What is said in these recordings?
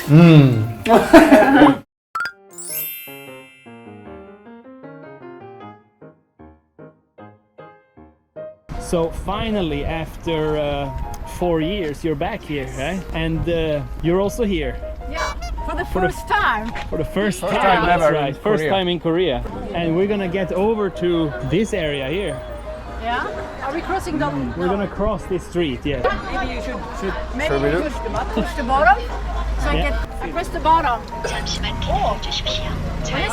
So finally, after 4 years, you're back here, right? And you're also here. Yeah, for the first time. For the first time, time that's ever right. in First Korea. time in Korea. And we're gonna get over to this area here. Yeah. Are we crossing the? We're gonna cross this street, yeah. Maybe you should Shall we do? push the bottom. So Yeah. I press the bottom. Oh, what is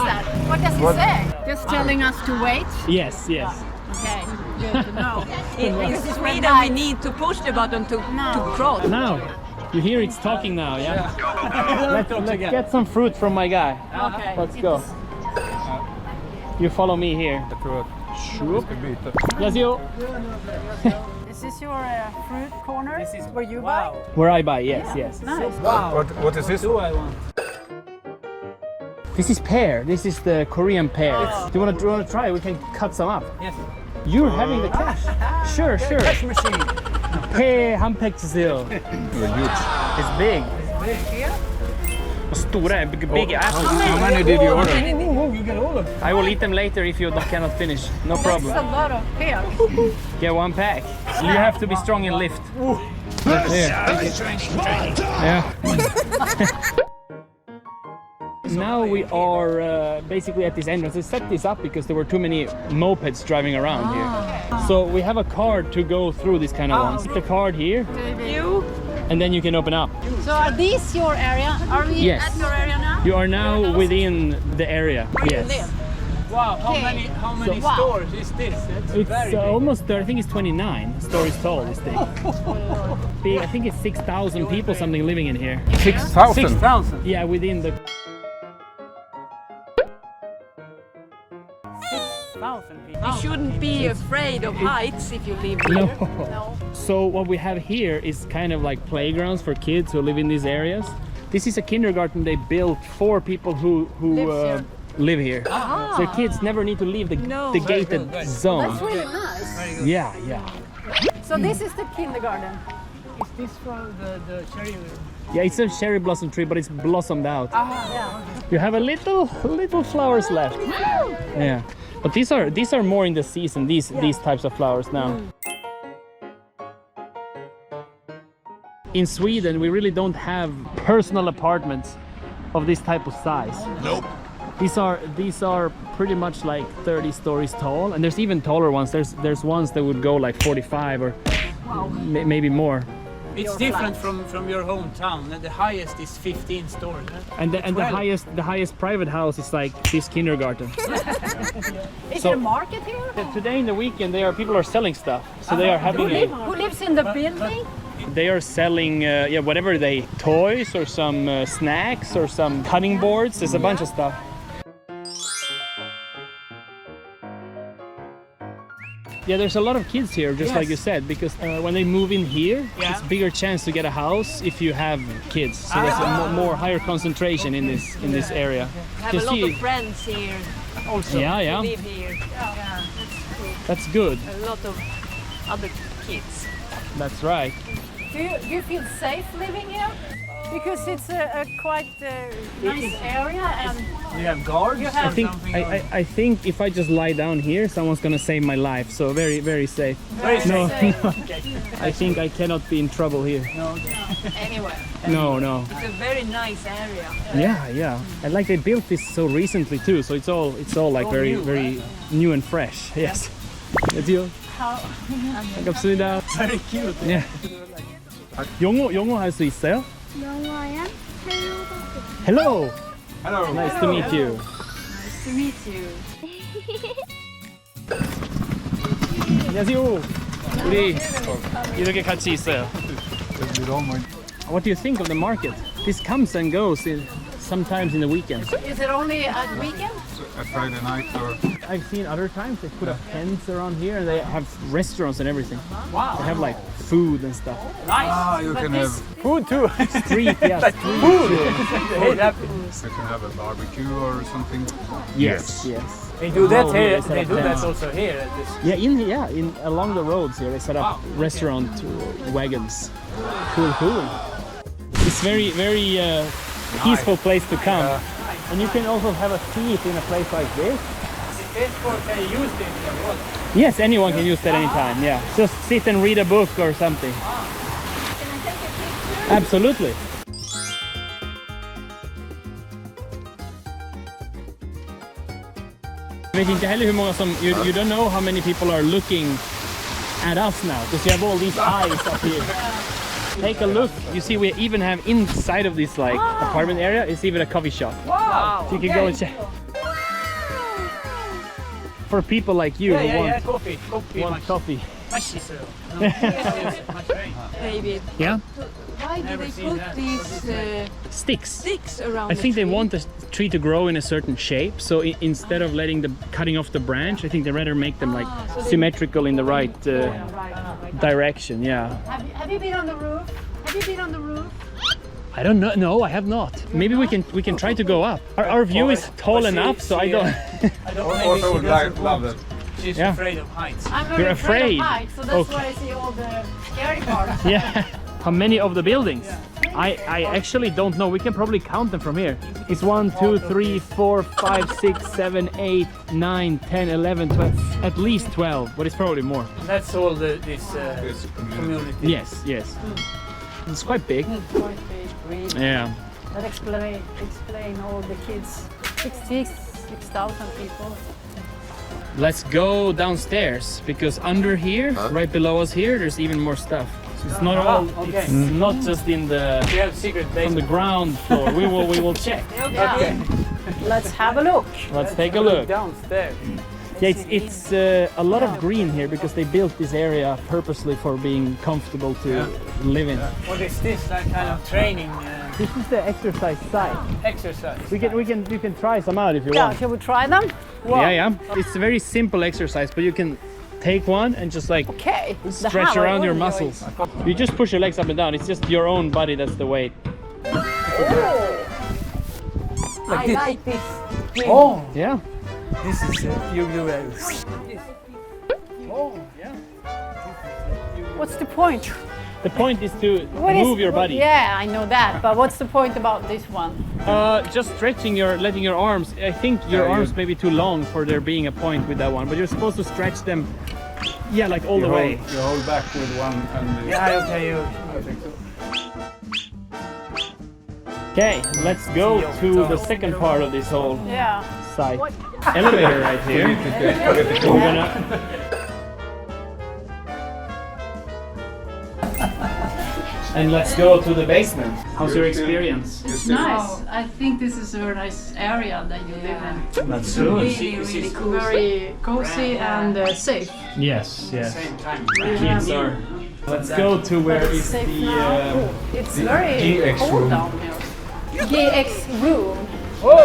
that? What does it say? Just telling us to wait. Yes, yes. Okay, good to know. Because in Sweden we need to push the button to cross. Now, you hear it's talking now, yeah? Let's get some fruit from my guy. Okay. Let's go. You follow me here. Jag tror att vi ska byta. Yes, you. Is this your fruit corner? This is where you buy? Where I buy, yes, yes. Nice. What is this? This is pear. This is the Korean pear. Do you want to try? We can cut some up. Yes. You're having the cash. Sure, sure. Cash machine. Pear 한팩 주세요. It's big. Stora, big apples. How many did you order? I will eat them later if you cannot finish. No That's a problem. lot of pear. Get one pack. You have to be strong and lift. Yeah. Now we are basically at this entrance. We set this up because there were too many mopeds driving around here. So we have a card to go through this kind of ones. The card here, You. and then you can open up. So are these your area? Are we Yes. at your area now? You are now within the area. Where you Yes. live? Wow, how Okay. many Wow. stores is this? That's It's almost, I think it's 29 stories tall, this thing. Big, I think it's 6,000 people something living in here. 6,000? 6,000. Yeah, within the... 6,000 people. You shouldn't be afraid of heights if you live here. No. So what we have here is kind of like playgrounds for kids who live in these areas. This is a kindergarten they built for people who live here. So kids never need to leave the gated zone. That's really nice. Yeah, yeah. So this is the kindergarten. Is this from the cherry? Yeah, it's a cherry blossom tree, but it's blossomed out. Yeah. You have a little flowers left. Yeah. But these are more in the season, these types of flowers now. In Sweden, we really don't have personal apartments of this type of size. Nope. These are pretty much like 30 stories tall, and there's even taller ones. There's ones that would go like 45 or maybe more. It's different from your hometown. The highest is 15 stories. And the highest private house is like this kindergarten. Is So- there a market here? Today in the weekend, people are selling stuff. So they are having Who lives in the building? they are selling whatever toys or some snacks or some cutting boards. There's a bunch of stuff. Yeah, there's a lot of kids here, just like you said, because when they move in here, it's bigger chance to get a house if you have kids. So there's a more higher concentration in this area. I have a lot of friends here also Yeah. who live here. That's good. A lot of other kids. That's right. Do you feel safe living here? Because it's a quite nice area and You have guards? you have I think if I just lie down here, someone's gonna save my life. So very, very safe. No, safe I think I cannot be in trouble here. anywhere. No. It's a very nice area. Yeah. And like they built this so recently too, so it's all like very, new, very new and fresh. Yes. That's you. 반갑습니다. Very cute. Yeah. 영어 할 수 있어요? 영어야? Hello. Hello. Nice to meet you. Nice to meet you. 안녕하세요. 우리 이렇게 같이 있어요. What do you think of the market? This comes and goes sometimes in the weekends. Is it only at weekend? A Friday night or... I've seen other times they put up tents around here and they have restaurants and everything. Wow. They have like food and stuff. Nice. You can have Food too. Street, yeah. Food. you can have a barbecue or something. Yes. They do that Oh, here. they set They up do that tents. also here. At this. Yeah, in along the roads here they set up restaurant wagons. Cool. It's very peaceful place to come. And you can also have a seat in a place like this. Can you use this or what? Yes, anyone can use that anytime. Yeah, just sit and read a book or something. Can I take a picture? Absolutely. Jag vet inte heller hur många som, you don't know how many people are looking at us now because you have all these eyes up here. Take a look. You see, we even have inside of this like apartment area is even a coffee shop. Wow. So you can go and check. For people like you who want coffee. want coffee. Maybe. Yeah. Why do they put these Sticks around? I think they want the tree to grow in a certain shape, so instead of cutting off the branch, I think they rather make them like symmetrical in the right direction. Yeah. Have you been on the roof? Have you been on the roof? I don't know. No, I have not. Maybe we can try to go up. Our view is tall enough, so I don't. I don't Also would love that. She's Yeah. afraid of heights. I'm very You're afraid? of heights, so that's Okay. why I see all the scary parts. Yeah. How many of the buildings? I actually don't know. We can probably count them from here. It's 1, 2, 3, 4, 5, 6, 7, 8, 9, 10, 11, 12. At least 12, but it's probably more. That's all this community. Yes. It's quite big. Quite big. Yeah. That explain all the kids. 6,000 people. Let's go downstairs because under here, right below us here, there's even more stuff. So it's not all. okay. It's not just in the We have secret on the basement. ground floor. We will check. Okay. Let's have a look. Let's take a look. Downstairs. Yeah, it's a lot of green here because they built this area purposely for being comfortable to live in. What is this? Like kind of training This is the exercise site. exercise? You can try some out if you Yeah, want. shall we try them? Yeah. It's a very simple exercise, but you can take one and just like Okay. stretch around your muscles. You just push your legs up and down. It's just your own body that's the weight. I like this. Oh, Yeah. this is you do it. What's the point? The point is to What is- move your body. Yeah, I know that. But what's the point about this one? Just stretching letting your arms. I think your arms may be too long for there being a point with that one, but you're supposed to stretch them. Yeah, like all the way. You hold back with one and Yeah, okay, you. I think so. Okay, let's go to the second part of this whole Yeah. site. What? Elevator right here. We're gonna. And let's go to the basement. How's your experience? It's nice. I think this is a very nice area that you live in. That's good. Really cool. Very cozy and safe. Yes. Same time. Kids are. Let's go to where is Safe the. now. It's very GX cold room. down here. GX room. Wow!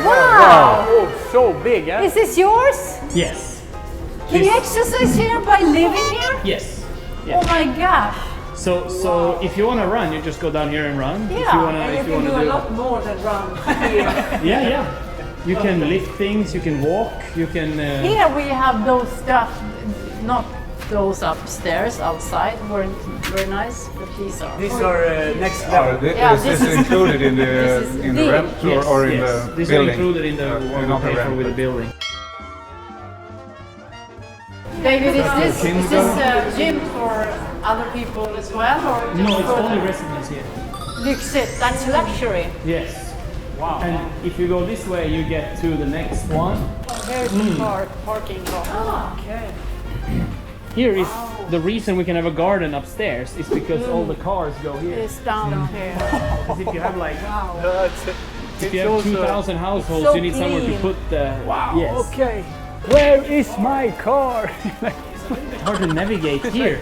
Wow! Oh, so big, eh? Is this yours? Yes. Can you exercise here by living here? Yes. Oh my gosh. So if you want to run, you just go down here and run. If Yeah, you wanna, if you wanna do. more than run. Yeah. You can lift things. You can walk. You can. Here we have those stuff, not those upstairs, outside, were very nice, but these are. These are next level. Yeah, Is this this is- included in this is the the- rent Yes, or in yes. the This building? is included in the one not we the pay for rent, with the but- building. David, is this a gym for other people as well, or No, just it's for only residents here. Lyxigt? That's luxury. Yes. Wow. And if you go this way, you get to the next one. There's the parking lot. Okay. Here is the reason we can have a garden upstairs is because all the cars go here. It's down here. Because if you have like if you It's have also- 2,000 households, so you need somewhere to clean. put the. Wow. Yes. Okay. Where is my car? It's hard to navigate here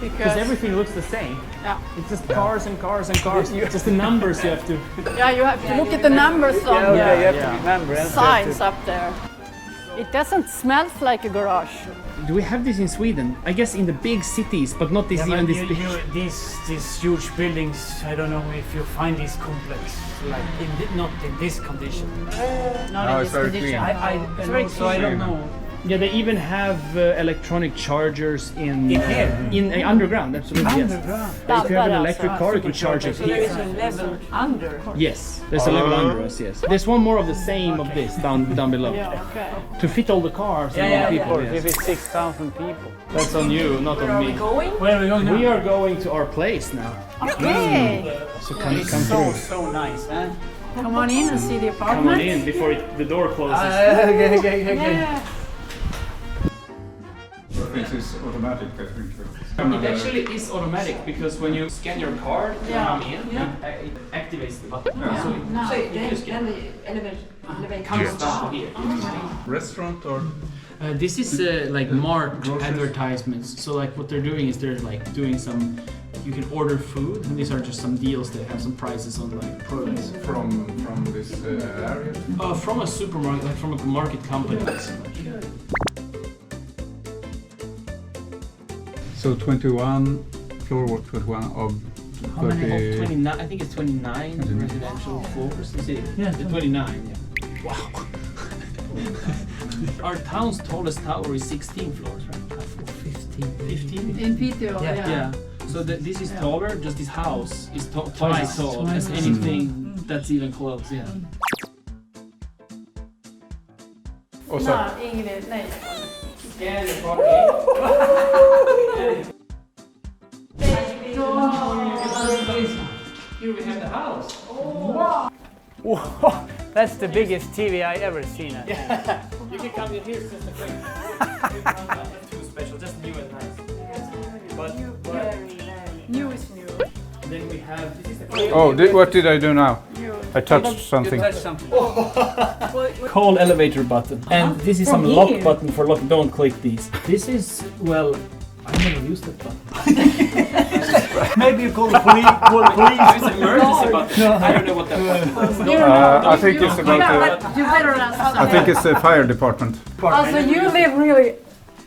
because everything looks the same. Yeah. It's just cars and cars and cars. Just the numbers you have to. Yeah, you have to look at the numbers on Okay, the you have yeah. to remember. and signs up there. It doesn't smell like a garage. Do we have this in Sweden? I guess in the big cities, but not this Yeah, even but this big. these huge buildings, I don't know if you find this complex, like not in this condition. Not No, in it's this very condition. clean. I It's very also I don't clean. know Yeah, they even have electronic chargers in here? in underground. Absolutely, yes. Underground. If you have an electric car, you can charge it So there is here. a level under. Yes, there's a level under us. Yes, there's one more of the same of this down below. Yeah, okay. To fit all the cars and all the people. If Yes. it's 6,000 people. That's on you, not Where on are me. we going? Where are we going now? We are going to our place now. Okay. So come It's through. so nice, man. Come on in and see the Come apartment. on in before the door closes. Okay. Yeah. This is automatic, I think. It actually is automatic because when you scan your card to Yeah. come in, it activates the button. So it, So you just then get, the elevator comes down here. Restaurant or? This is like marked advertisements. So like what they're doing is they're like doing some. You can order food, and these are just some deals. They have some prices on like products. From this area? From a supermarket, like from a market company. So 21 floor or 21 of How many? 30. 29. I think it's 29 residential floors. Is it? Yeah, The 29. Yeah. Wow. Our town's tallest tower is 16 floors, right? 15. In Piteå, Yeah. Yeah. So this is taller. Just this house is twice as tall as anything that's even close. Yeah. Och så, Nej, Ingrid, nej. Scan your property. Here we have the house. Whoa, that's the biggest TV I ever seen. I think. You can come in here just a quick. Too special, just new and nice. But New is new. then we have. This is the oh, what did I do now? New. I touched something. Touch something. call elevator button. And this is some lock button for lock. Don't click these. This is, well, I never used that button. Maybe you call the police. It's an emergency button. I don't know what that button is. I think it's about. You better answer. I think it's the fire department. Also, you live really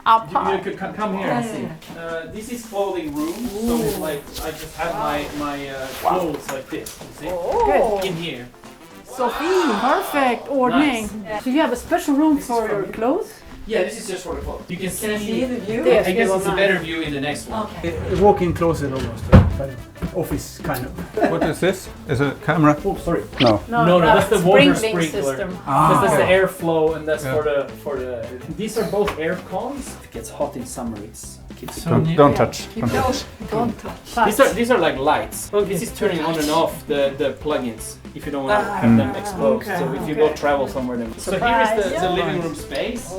up You high. could come here and see. This is clothing room, so like I just have my clothes like this. You see? Good. In here. Perfect ordning. Nice. So you have a special room for your clothes? Yeah, this is just for the clothes. You can see. see the view? Yes, I guess it it's was a better view in the next one. A walk-in closet almost. Kind of office kind of. What is this? Is it a camera? Oh, sorry. No. No, that's the water sprinkling sprinkler. system. That's the airflow, and that's Yeah. for the. These are both air cons. It gets hot in summer. It's keeps it. Don't touch. Don't touch. Don't touch. These are like lights. This is turning on and off the plugins if you don't want to have them exposed. So if you go travel somewhere, then. So here is the living room space.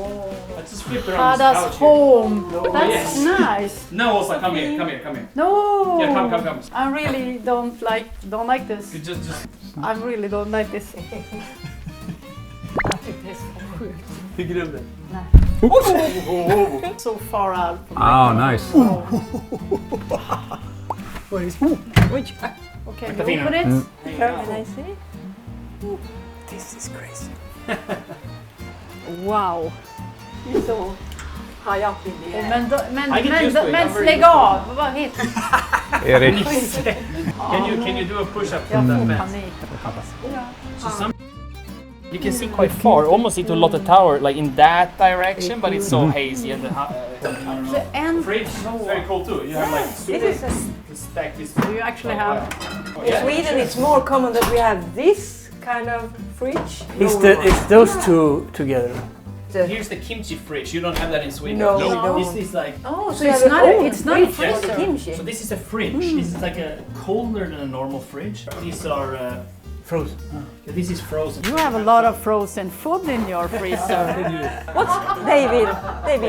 Let's just flip around this That's couch here. home. That's yes. nice. No, Åsa, come here. No. Yeah, come. I really don't like this. You just. I really don't like this. Du glömde. So far out. Oh, nice. Okay, you Katarina. open it. Can I see? This is crazy. Wow. You're so high up in the air. I get used to it. I'm very lägg used to av. Vad vet du? Erik. Can you do a push up Jag from that får vent? panik. So some you can see quite far, almost see to Lotte Tower, like in that direction, but it's so hazy and the And fridge is very cool too. You have like super This is stacked this. you actually have in Sweden. It's more common that we have this kind of fridge. It's those two together. Here's the kimchi fridge. You don't have that in Sweden. No, we don't. This is like. Oh, so it's you have not an a- own it's not a fridge for freezer. the kimchi. So this is a fridge. This is like a colder than a normal fridge. These are Frozen. this is frozen. you have a lot of frozen food in your freezer. What's David?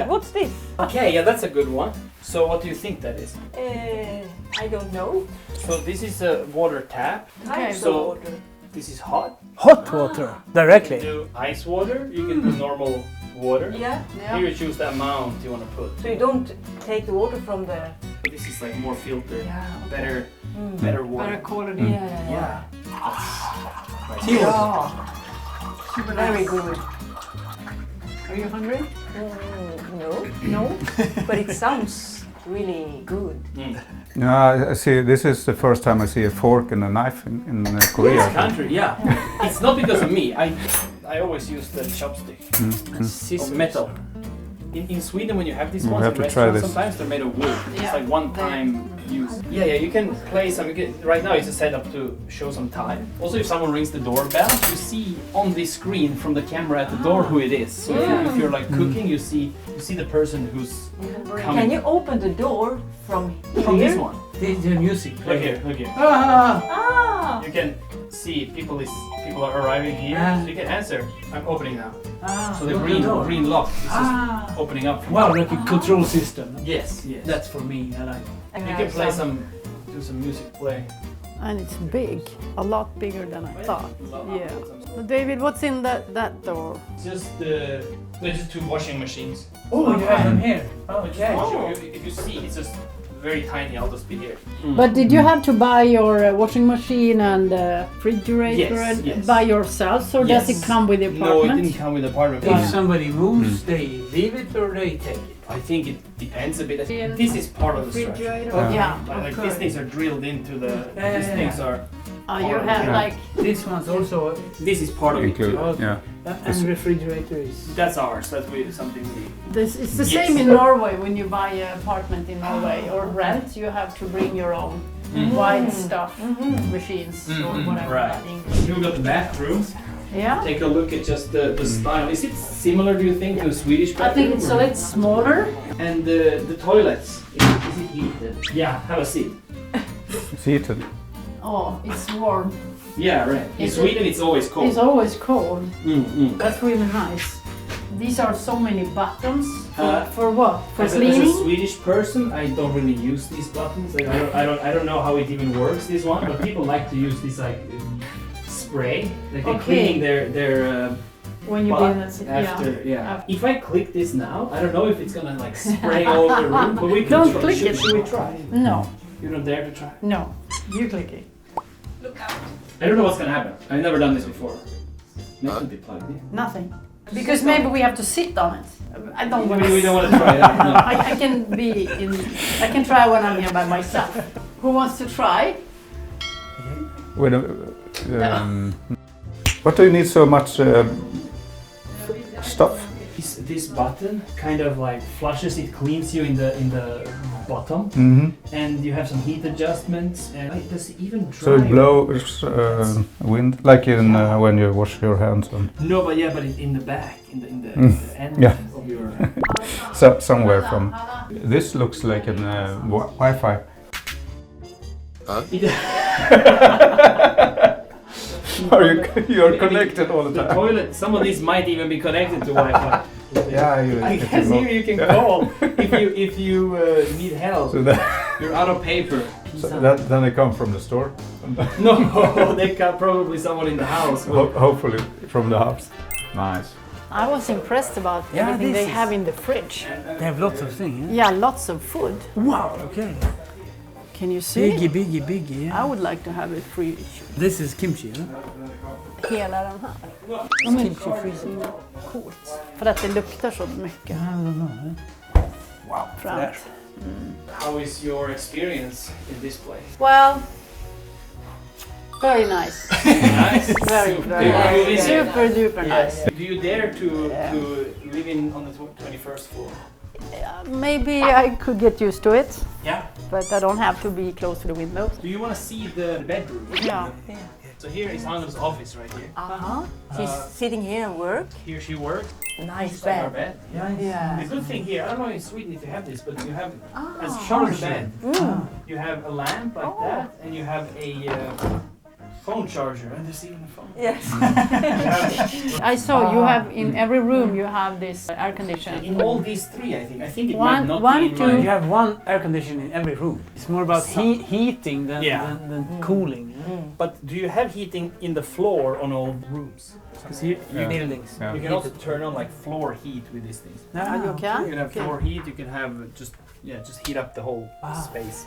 What's this? Okay, yeah, that's a good one. So what do you think that is? I don't know. So this is a water tap. Okay. So water. this is hot. Hot water You directly. can do ice water. You can do normal water. Yeah. Here you choose the amount you want to put. So you don't take the water from the. But this is like more filtered, Yeah. better water. Better quality. Yeah. Very good. Are you hungry? No. But it sounds really good. I see. This is the first time I see a fork and a knife in This Korea. country, yeah. It's not because of me. I always use the chopstick of metal. In Sweden, when you have these We ones have in to try restaurants, this. sometimes they're made of wood. It's Yeah. like one-time use. Yeah, you can play some. Right now, it's a setup to show some time. Also, if someone rings the doorbell, you see on this screen from the camera at the door who it is. So if you're like cooking, you see the person who's coming. Can you open the door from here? From this one? The music. Look here, look here. Ah! You can see people are arriving here. Ah. So you can answer. I'm opening now. Ah, So the open door. green lock is Ah. just opening up. Wow, like a control system. Yes, yes. That's for me. I like. You can play do some music play. And it's big, a lot bigger than I thought. Yeah. But David, what's in that door? Just two washing machines. Oh, you have them here. Okay. If you see, it's just very tiny. I'll just be here. But did you have to buy your washing machine and refrigerator Yes, yes. by yourselves, or does it come with the No, apartment? it didn't come with the apartment. If somebody moves, they leave it or they take it. I think it depends a bit. In This is part of the structure. Refrigerator? Yeah. Like these things are drilled into the. Yeah, These yeah, things yeah. are. You have Yeah. like This one's also. This is part of it. Include, Too. yeah. And refrigerator is. That's ours. That's something we. this. It's the Yes. same in Norway. When you buy an apartment in Norway or rent, you have to bring your own wine stuff machines or whatever. Right. that English. Here we got the bathroom. Yeah. Take a look at just the style. Is it similar, do you think, to a Swedish I bathroom? think it's a little smaller. And the toilets, is it heated? Yeah, have a seat. It's heated. Oh, it's warm. Yeah, right. In Is it- Sweden, it's always cold. It's always cold. Mm-hmm. That's really nice. These are so many buttons. For what? For As a cleaning? Swedish person, I don't really use these buttons. Like, I don't know how it even works. This one, but people like to use this like spray. Like they're Okay. cleaning their When you butt do after. Yeah. After. If I click this now, I don't know if it's gonna like spray all over the room. But we can Don't try. click it. Should we try? No, You don't dare to try. no. You click it. I don't know what's gonna happen. I've never done this before. Maybe be plugged in. Nothing. Because maybe we have to sit on it. I don't want We don't want to try that. No. I can be in. I can try when I'm here by myself. Who wants to try? Wait a, what do you need so much stuff? This button kind of like flushes it, cleans you in the bottom, Mm-hmm. and you have some heat adjustments, and it does even dry. So it blows wind, like in when you wash your hands on. No, but in the back, in the end Yeah. of your. So, somewhere from. This looks like an Wi-Fi. You're connected all the The time. toilet. Some of these might even be connected to Wi-Fi. Yeah, I guess here you can call if you need help. So, that, You're out of paper. then they come from the store. No, they got probably someone in the house. Hopefully from the house. Nice. I was impressed about Yeah, everything this they is- have in the fridge. They have lots of things. Yeah, lots of food. Wow. Okay. Can you see? Biggie. I Yeah. would like to have a fridge. This is kimchi. Huh? Hela den här. Ja, men coolt. För att det luktar så mycket. I don't know. Wow. Framt. How is your experience in this place? Well, very nice. Nice. Very, very nice. Super duper nice. Do you dare to live on the 21st floor? Maybe I could get used to it, Yeah. but I don't have to be close to the windows. Do you want to see the bedroom? Yeah. So here is Anna's office right here. She's sitting here and work. Here she works. Nice Like our bed. bed. Yeah. The good thing here, I don't know in Sweden if you have this, but you have as sharp as a bed. You have a lamp like that, and you have a phone charger, and there's even a phone. Yes. I saw you have in every room you have this air conditioner. In all these three, I think it One- might not one, be in two. my- You have one air conditioner in every room. It's more about heating than, Yeah. than cooling. Yeah? But do you have heating in the floor on all rooms? Because you Yeah. buildings. Yeah. You can also turn on like floor heat with these things. No, You can? You can have Okay. floor heat. You can have just heat up the whole space.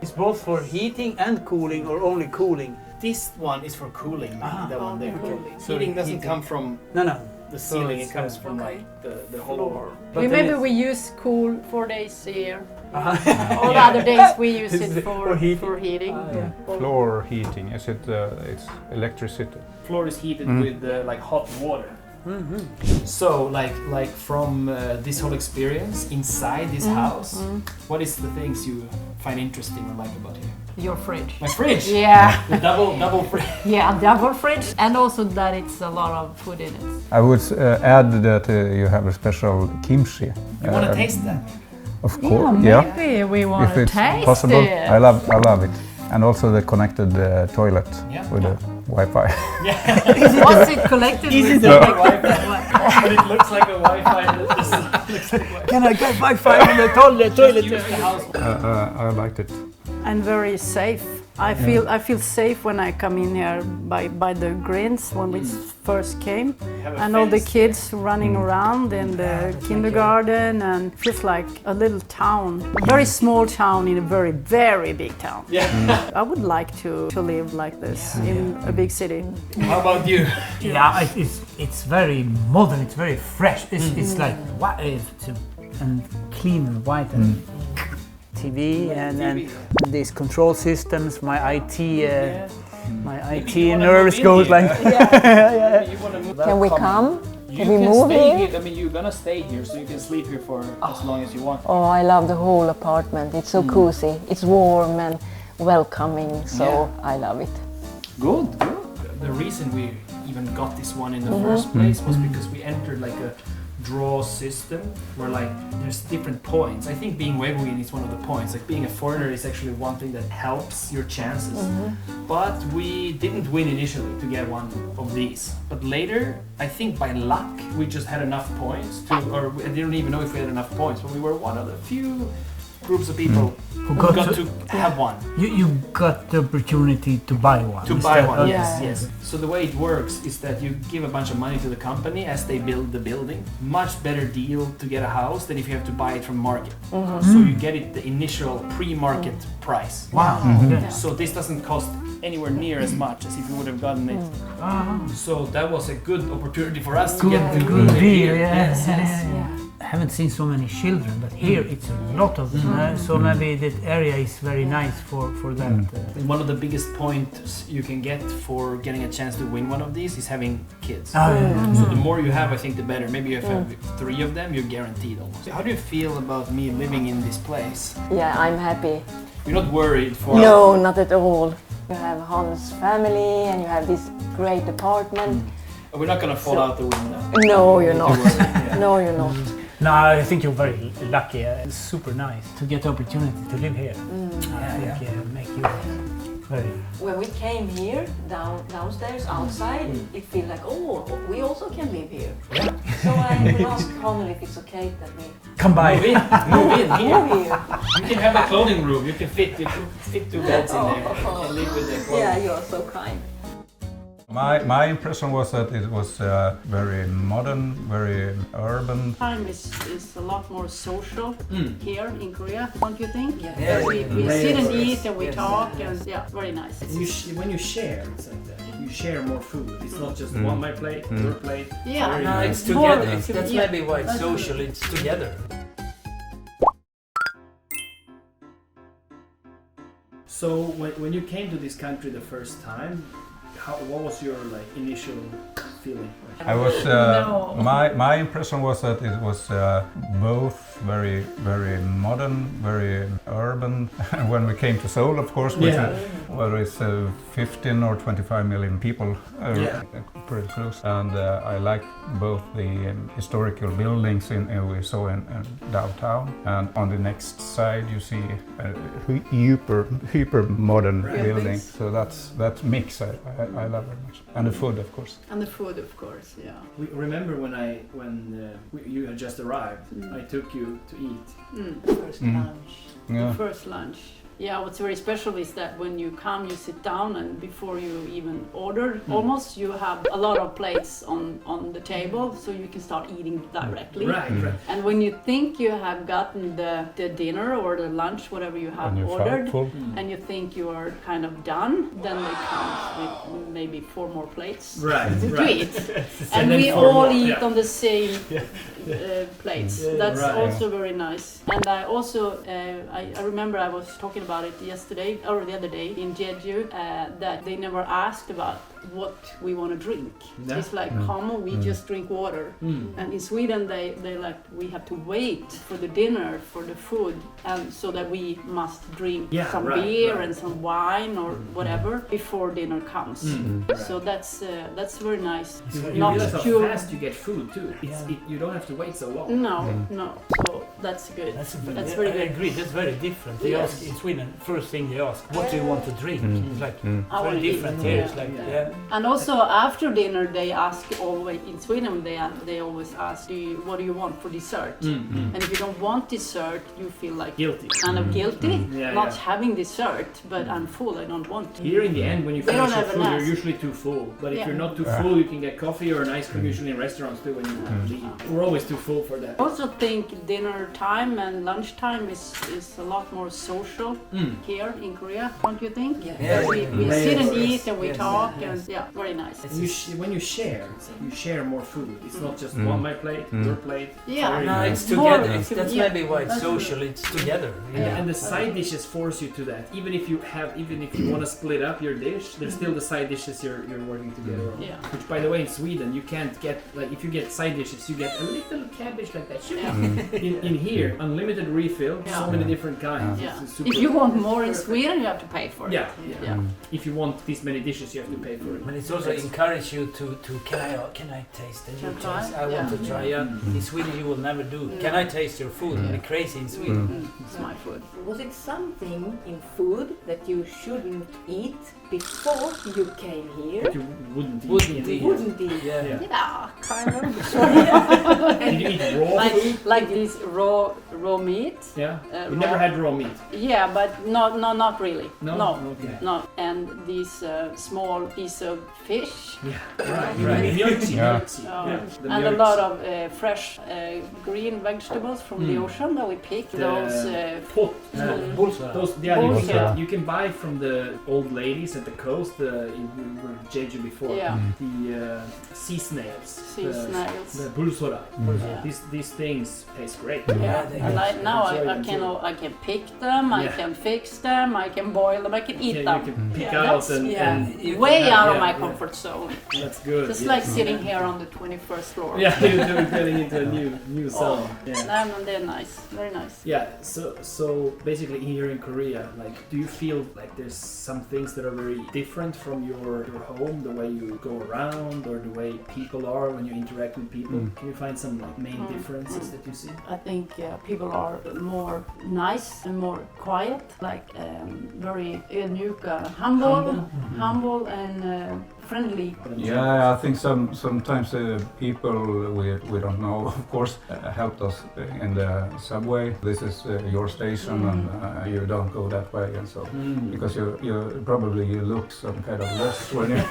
It's both for heating and cooling, or only cooling. This one is for cooling. The one there. So Heating doesn't heating. come from No. the ceiling. it's, It comes from like the whole. But We then maybe it's- we use cool 4 days a year. Uh-huh. All the other days we use Is it it for for heating? heating. Floor heating, is it? It's electricity. Floor is heated with like hot water. So, like from this whole experience inside this house, what is the things you find interesting or like about here? Your fridge. My fridge. Yeah. The double fridge. Yeah, double fridge, and also that it's a lot of food in it. I would add that you have a special kimchi. You want to taste that? Of course, yeah. Maybe we want If to it's taste possible, it. I love it, and also the connected toilet with the Wi-Fi. Was it collected? Is it like Wi-Fi? But it looks like a Wi-Fi. Can I get Wi-Fi in the toilet? Use the house. I liked it. And very safe. I feel safe when I come in here by the greens when we first came, and all the kids running around in the kindergarten, and feels like a little town, a very small town in a very very big town. Yeah. I would like to live like this in a big city. How about you? Yeah, it's very modern. It's very fresh. It's like white and clean and white and TV and these control systems. My IT nerves goes like. Can we come? You Can we move stay here? I mean, you're gonna stay here, so you can sleep here for as long as you want. Oh, I love the whole apartment. It's so cozy. It's warm and welcoming, so I love it. Good. The reason we even got this one in the first place was because we entered like a draw system where like there's different points. I think being Weibuin is one of the points. Like being a foreigner is actually one thing that helps your chances. But we didn't win initially to get one of these. But later, I think by luck, we just had enough points to, or I didn't even know if we had enough points, but we were one of the few groups of people who got to have one. You got the opportunity to buy one. To buy one, Okay. yes. So the way it works is that you give a bunch of money to the company as they build the building. Much better deal to get a house than if you have to buy it from market. So you get it the initial pre-market price. Wow. Okay. So this doesn't cost anywhere near as much as if you would have gotten it. So that was a good opportunity for us to get the Good deal. deal. Yes. I haven't seen so many children, but here it's a lot of them. So maybe that area is very nice for that. One of the biggest points you can get for getting a chance to win one of these is having kids. So the more you have, I think the better. Maybe if you have 3 of them, you're guaranteed almost. How do you feel about me living in this place? Yeah, I'm happy. You're not worried for... No, not at all. You have Hans' family and you have this great apartment. We're not gonna fall out the window. No, you're not. No, you're not. No, I think you're very lucky. It's super nice to get the opportunity to live here. I think make you very. When we came here, downstairs, outside, it feels like, oh, we also can live here. So I will ask Connell if it's okay that we Come by. Move in here. move here. You can have a clothing room. You can fit 2 beds in there and live with the clothing. Yeah, you're so kind. My impression was that it was very modern, very urban. Time is a lot more social here in Korea, don't you think? Yeah. We sit and eat and we talk and very nice. When you share, it's like that. You share more food. It's not just one my plate, your plate. Yeah, Very no, nice. it's together. more- That's yeah, maybe why it's that's social. It's together. So when you came to this country the first time, what was your initial feeling? I was my impression was that it was both very modern, very urban. When we came to Seoul, of course, which is 15 or 25 million people, pretty close. And I liked both the historical buildings we saw in downtown, and on the next side you see a hyper modern building. So that mix I love very much, and the food, of course. And the food, of course, yeah. We remember when you had just arrived, I took you to eat. First lunch. Yeah. The first lunch. Yeah, what's very special is that when you come, you sit down, and before you even order, almost you have a lot of plates on the table, so you can start eating directly. Right. And when you think you have gotten the dinner or the lunch, whatever you have And you ordered, full. and you think you are kind of done, then they come with maybe 4 more plates to eat. And we all eat on the same plates. That's also very nice. And I also, I remember I was talking about it yesterday or the other day in Jeju that they never asked about what we want to drink. Yeah. It's like common, we just drink water. And in Sweden they like we have to wait for the dinner, for the food, and so that we must drink some beer and some wine or whatever before dinner comes. So that's very nice. You realize how fast you get food too. You don't have to wait so long. No. So that's good. That's I very good. agree. That's very different. They Yes. ask in Sweden. First thing they ask, what do you want to drink? It's like I very want different to here. eat. It's like And also after dinner, they ask always in Sweden. They always ask, "What do you want for dessert?" And if you don't want dessert, you feel like Guilty. kind of guilty Yeah, not yeah. having dessert. But I'm full. I don't want to. Here in the end, when you They finish don't your have food, an you're ask. usually too full. But if Yeah. you're not too full, you can get coffee or an ice cream, usually in restaurants too, when you leave. We're always too full for that. I also think dinner time and lunchtime is a lot more social here in Korea. Don't you think? Yeah. We sit and eat and we talk and very nice. When you share more food. It's not just one my plate, your plate. Yeah. Very no, nice. it's together. More- That's yeah. maybe why it's social. It's together. Yeah, and the side dishes force you to that. Even if you want to split up your dish, there's still the side dishes you're working together on. Yeah. Which, by the way, in Sweden you can't get like if you get side dishes, you get a little cabbage like that. In here, unlimited refill, so many different kinds. Yeah. It's super. If you want more in Sweden, you have to pay for it. Yeah. If you want this many dishes, you have to pay for it. But it's also encourage you to can I taste and you Can I try? taste? I want to try. In Sweden you will never do. Can I taste your food? They're crazy in Sweden. It's my food. Was it something in food that you shouldn't eat before you came here? You wouldn't eat. Wouldn't eat. Wouldn't eat. Yeah. Yeah, kind of. Did you eat raw food? like this raw meat. Yeah. You raw- never had raw meat. Yeah, but not really. No? Okay. No. And this small piece of fish. Right. Mjölksyra. Yeah. The And a mjölk- lot of fresh green vegetables from the ocean that we pick. Those pot. Bullseye. Those, you can buy from the old ladies at the coast in Jeju before. Yeah. The sea snails. sea snails. The bulsora. Yeah. These things taste great. Yeah, they and now enjoy I can pick them, I can fix them, I can boil them, I can eat You them. can pick Yeah, out that's- and Way out of yeah, my yeah. comfort zone. that's good. Just yeah. like sitting here on the 21st floor. Yeah, you're getting into a new zone. Yeah. No, they're nice, very nice. Yeah, so basically here in Korea, like, do you feel like there's some things that are very different from your home, the way you go around or the way people are when you interact with people? Can you find some like main differences that you see? I think people are more nice and more quiet, like very ödmjuka, humble and friendly. Yeah, I think sometimes people we don't know, of course, helped us in the subway. This is your station, and you don't go that way, and so because you probably look some kind of lost when you.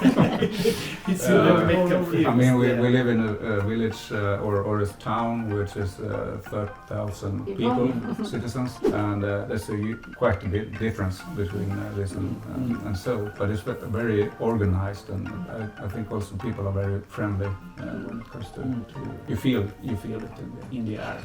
It's a bit confused. I mean, we live in a village or a town which is 30,000 people, citizens, and there's quite a bit difference between this and so. But it's very organized, and I think also people are very friendly when it comes to you feel it in the air.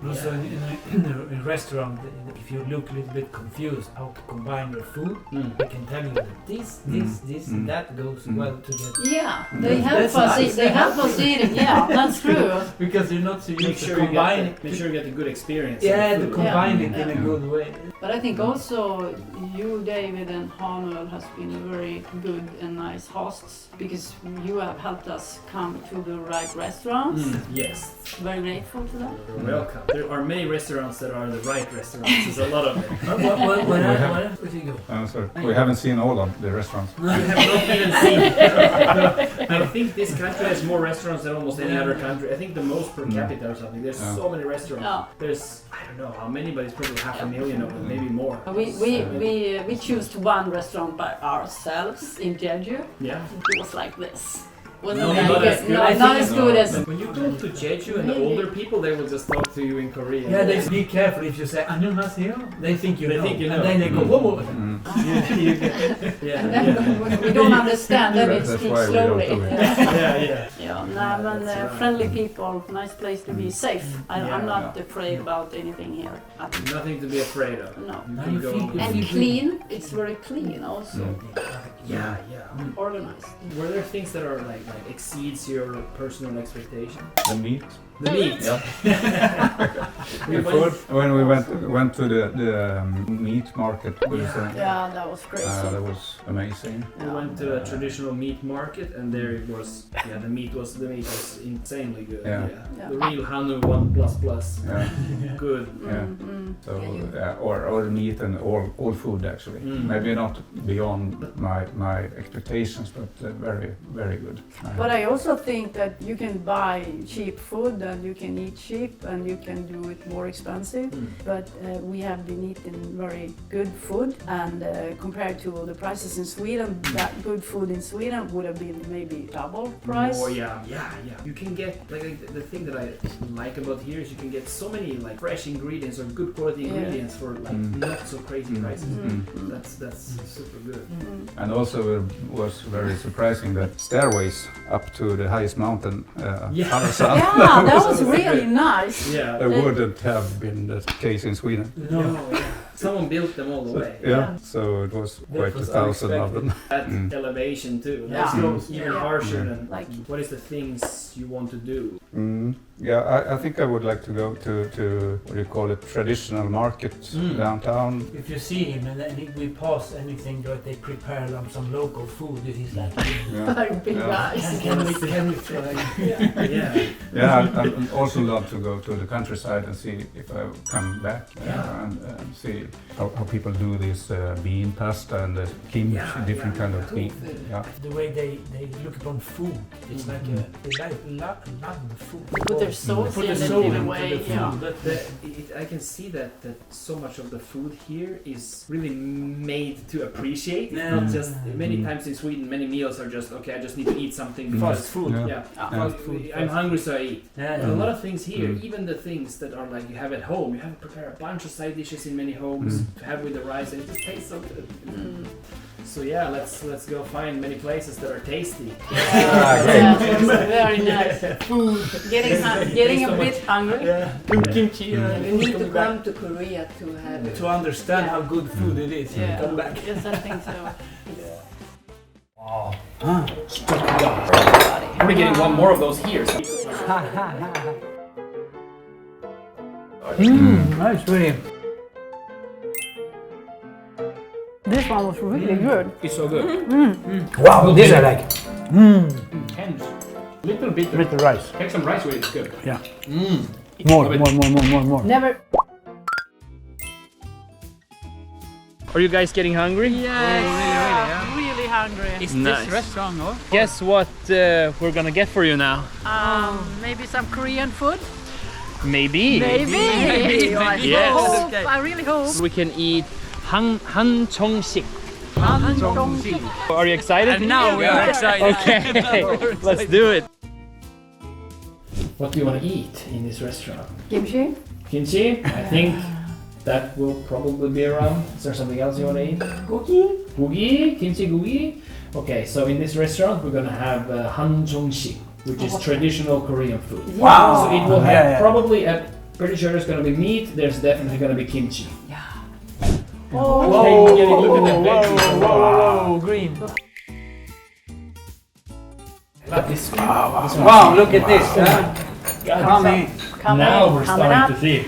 Also in a restaurant, if you look a little bit confused how to combine your food, they can tell you that this and that goes well together. Yeah, they help us. They help us eating. Yeah, that's true. Because you're not so Make used to sure you combine get make sure you get a good experience. Yeah, of to food. combine it in a good way. But I think also you, David, and Hanuel has been very good and nice hosts because you have helped us come to the right restaurants. Yes, Very grateful to that. you're welcome. There are many restaurants that are the right restaurants. There's a lot of them. Where did you go? Sorry, we haven't seen all of the restaurants. You have not even seen. I think this country has more restaurants than almost any other country. I think the most per capita or something. There's so many restaurants. Yeah. There's I don't know how many, but it's probably 500,000 of them, maybe more. We choose one restaurant by ourselves in Jeju. Yeah. It was like this. Wasn't not that as good? good. No, I not think as good as. When you go to Jeju and the older people, they will just talk to you in Korean. Yeah, they be careful if you say 안녕하세요. They think you They know. think you know. And then they go, whoa. Yeah, And then when we don't understand, then it That's speaks why we don't slowly. do it. yeah. Yeah, no, but friendly people, nice place to be safe. I'm not afraid about anything here. Nothing to be afraid of. No. You can go. And clean. It's very clean also. Yeah. Organized. Were there things that are like exceeds your personal expectation? The meat. The meat. Before, when we went to the meat market, Yeah, that was crazy. that was amazing. We went to a traditional meat market, and there it was. Yeah, the meat was insanely good. Yeah. Yeah. The real Hanu 1++. Yeah, Good. yeah. So or the meat and all food actually. Maybe not beyond my expectations, but very very good. But I also think that you can buy cheap food and you can eat cheap and you can do it more expensive. But we have been eating very good food, and compared to the prices in Sweden, that good food in Sweden would have been maybe double price. More, yeah. You can get like the thing that I like about here is you can get so many like fresh ingredients or good quality ingredients for like not so crazy prices. That's super good. And also it was very surprising that stairways up to the highest mountain, Harsan, Yeah, that was really nice. Yeah. that wouldn't have been the case in Sweden. No. Someone built them all the way. Yeah, so it was quite was 1,000 of them. That elevation too. Yeah. Let's go even harsher than Like- what is the things you want to do? Yeah, I think I would like to go to what do you call it, traditional market downtown. If you see him and then we pass anything that they prepare some local food, he's like, Like big guys. can we try? Yeah. I'd also love to go to the countryside and see if I come back and see how people do this bean pasta and the kimchi, different kind of bean. Yeah. The way they look upon food, it's like they love the food. Put their soul Put in the it soul in a into way. the food. Yeah. But I can see that so much of the food here is really made to appreciate. It's not just many times in Sweden, many meals are just okay. I just need to eat something Fast because food. yeah, I'm hungry, so I eat. Yeah, But a lot of things here, even the things that are like you have at home, you have to prepare a bunch of side dishes in many homes to have with the rice, and it just tastes so good. So yeah, let's go find many places that are tasty. Yeah, it was very nice. Food. Getting a bit hungry. Kimchi. You need to come to Korea to have it. To understand how good food it is, Yeah. come back. Yes, I think so. We're getting one more of those here. So. Nice, really. This one was really good. It's so good. Wow, this I like. Intense. Little bit. With the rice. Take some rice with it. It's good. Yeah. More. Never. Are you guys getting hungry? Yeah, really hungry. Is Nice. this restaurant or? Guess what we're gonna get for you now? Maybe some Korean food. Maybe. Maybe. I Yes. hope. I really hope. We can eat hancheongshik. Hancheongshik. Are you excited? Now we are excited. Okay, let's do it. What do you want to eat in this restaurant? Kimchi. Kimchi? I think that will probably be around. Is there something else you want to eat? Gogi? Kimchi gogi? Okay, so in this restaurant we're gonna have hancheongshik, which is traditional Korean food. Wow. So it will have Yeah. probably, pretty sure there's gonna be meat, there's definitely gonna be kimchi. Oh. Okay, look at the veggies. Wow, green. This one. Wow, look at this. Coming. Now we're starting up. to see.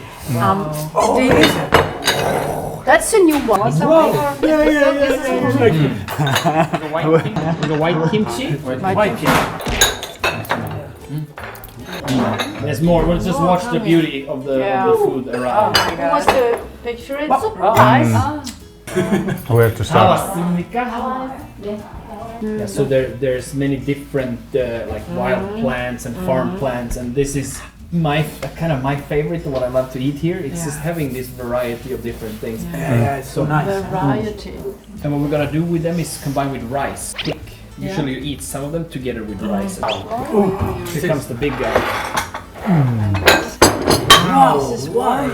That's a new one. The white kimchi. White There's more. We'll just watch the beauty of the food around. Who wants to picture it? Surprise. Where to start? Yeah, so there's many different like wild plants and farm plants, and this is my favorite. What I love to eat here. It's just having this variety of different things. Yeah, it's so nice. Variety. And what we're gonna do with them is combine with rice, thick Usually you eat some of them together with rice. Here comes the big guy. This is why.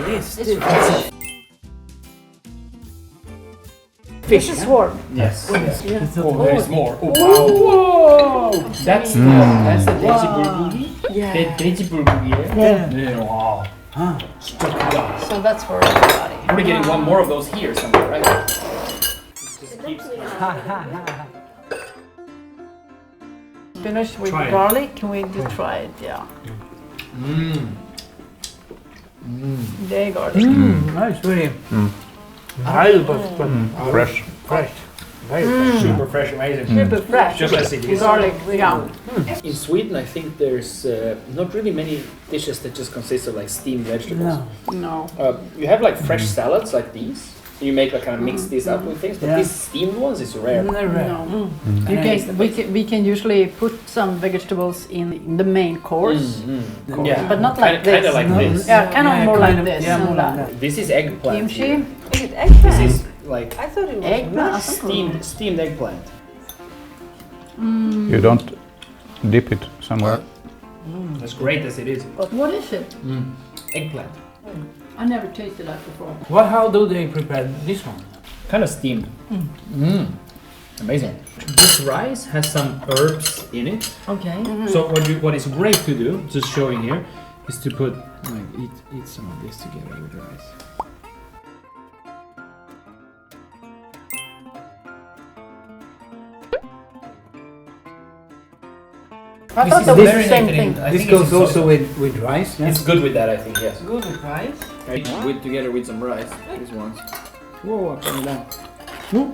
This is warm. Yes. Oh, there's more. Oh, wow. Whoa! That's the Daisy Bulgogi. Yeah. Daisy Bulgogi. Yeah. Wow. So that's for everybody. We're getting one more of those here somewhere, right? Spinach with Try it. garlic. Can we just try it? Yeah. The garlic. Nice, really. Fresh. Fresh. Very fresh. Super fresh, amazing. Super fresh. Just as it is. Garlic. Yeah. In Sweden, I think there's not really many dishes that just consist of like steamed vegetables. No. You have like fresh salads like these. You make like kind of mix these up with things, but Yeah. these steamed ones is rare. No. We can usually put some vegetables in the main course. Yeah, But not like kind this. of like this. Yeah, kind of more like this. Yeah, and more like that. that. This is eggplant. Kimchi. here. Is it eggplant? This is like I thought it was Eggplant. steamed eggplant. You don't dip it somewhere. As great as it is. But what is it? Eggplant. I never tasted that before. How do they prepare this one? Kind of steamed. Amazing. This rice has some herbs in it. Okay. So what is great to do, just showing here, is to put like eat some of this together with rice. I thought that was the same thing. This goes also with rice, yeah? It's good with that, I think. Yes. good with rice. With together with some rice. These ones. Whoa, up and down.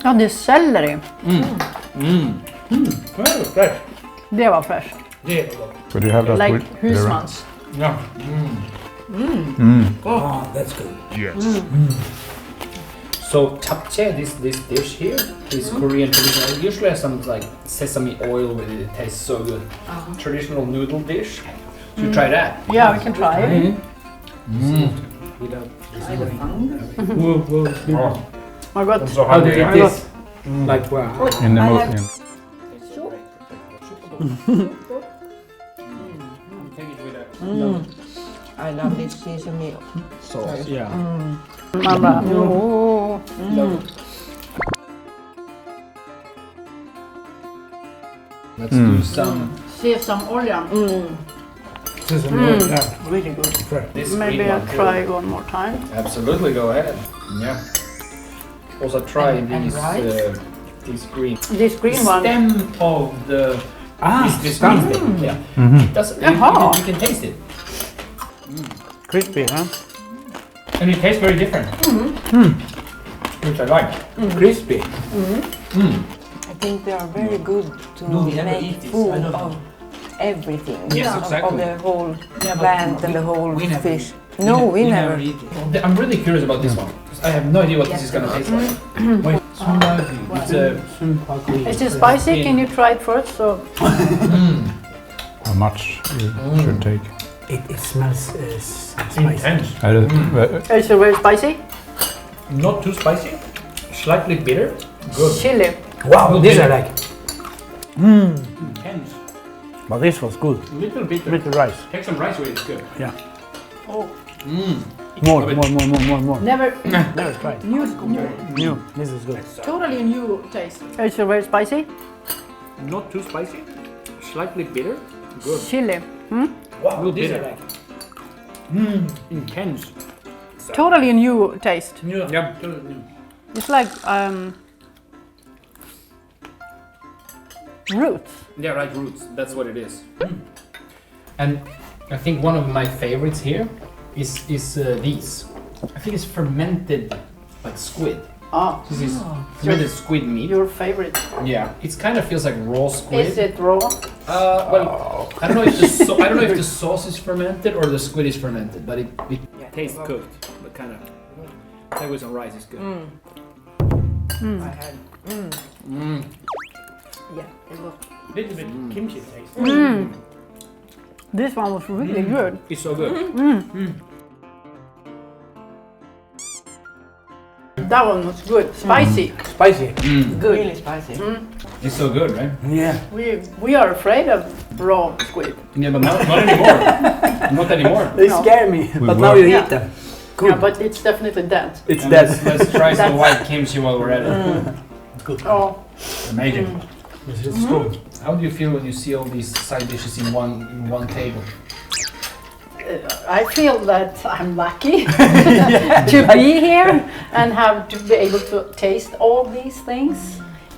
Ja, det är selleri. Very fresh. Det var fresh. Could you have that Like with husmans. Yeah. Oh, that's good. So japchae, this dish here, is Korean traditional. It usually has some like sesame oil with it. It tastes so good. Traditional noodle dish. Should you try that? Yeah, we can try it. My God. How do you eat this? Like where? in the mood? I love this sesame Sauce. Yeah. Man bara, oh. Let's do some. Sesamolja. really good. This Maybe green I'll one try here. one more time. Absolutely, go ahead. Yeah. Also try And rice? these green. This green one. Stem of the this green thing. Yeah. It doesn't. Jaha. You can taste it, Crispy, huh? and it tastes very different. Which I like. Crispy. I think they are very good to No, we never make eat this. food I don't of everything. Yes, of exactly. the whole Yeah, but plant and the whole we never fish. eat. No, we never. eat it. I'm really curious about this one. 'Cause I have no idea what this is gonna taste like. Wait, Is it spicy? Can you try it first? So How much you should take? It smells spicy. intense. is it very spicy? Not too spicy. Slightly bitter. Good. Chili. Wow, this I like. Intense. But this was good. Little bitter. With the rice. Take some rice with it. It's good. Yeah. More. More. Never Never tried. New. This is good. totally new taste. Is it very spicy? Not too spicy. Slightly bitter. Good. Chili. Wow, this I like. Intense. Totally new taste. Yeah. It's like roots. Yeah, right. Roots. That's what it is. And I think one of my favorites here is these. I think it's fermented like squid. Ah, This is fermented squid meat. your favorite. Yeah, it kind of feels like raw squid. Is it raw? Well, I don't know if I don't know if the sauce is fermented or the squid is fermented, but it tastes cooked. But kind of that with some rice is good. Yeah, it was. Little bit kimchi taste. This one was really good. It's so good. That one was good. Spicy. Spicy. Good. Really spicy. It's so good, right? Yeah. We are afraid of raw squid. Yeah, but not anymore. Not anymore. They No. scare me, but now were. you Yeah. eat them. Yeah, but it's definitely dead. It's And dead. let's try some white kimchi while we're at it. Oh, Amazing. This is true. How do you feel when you see all these side dishes in one table? I feel that I'm lucky to be here and have to be able to taste all these things,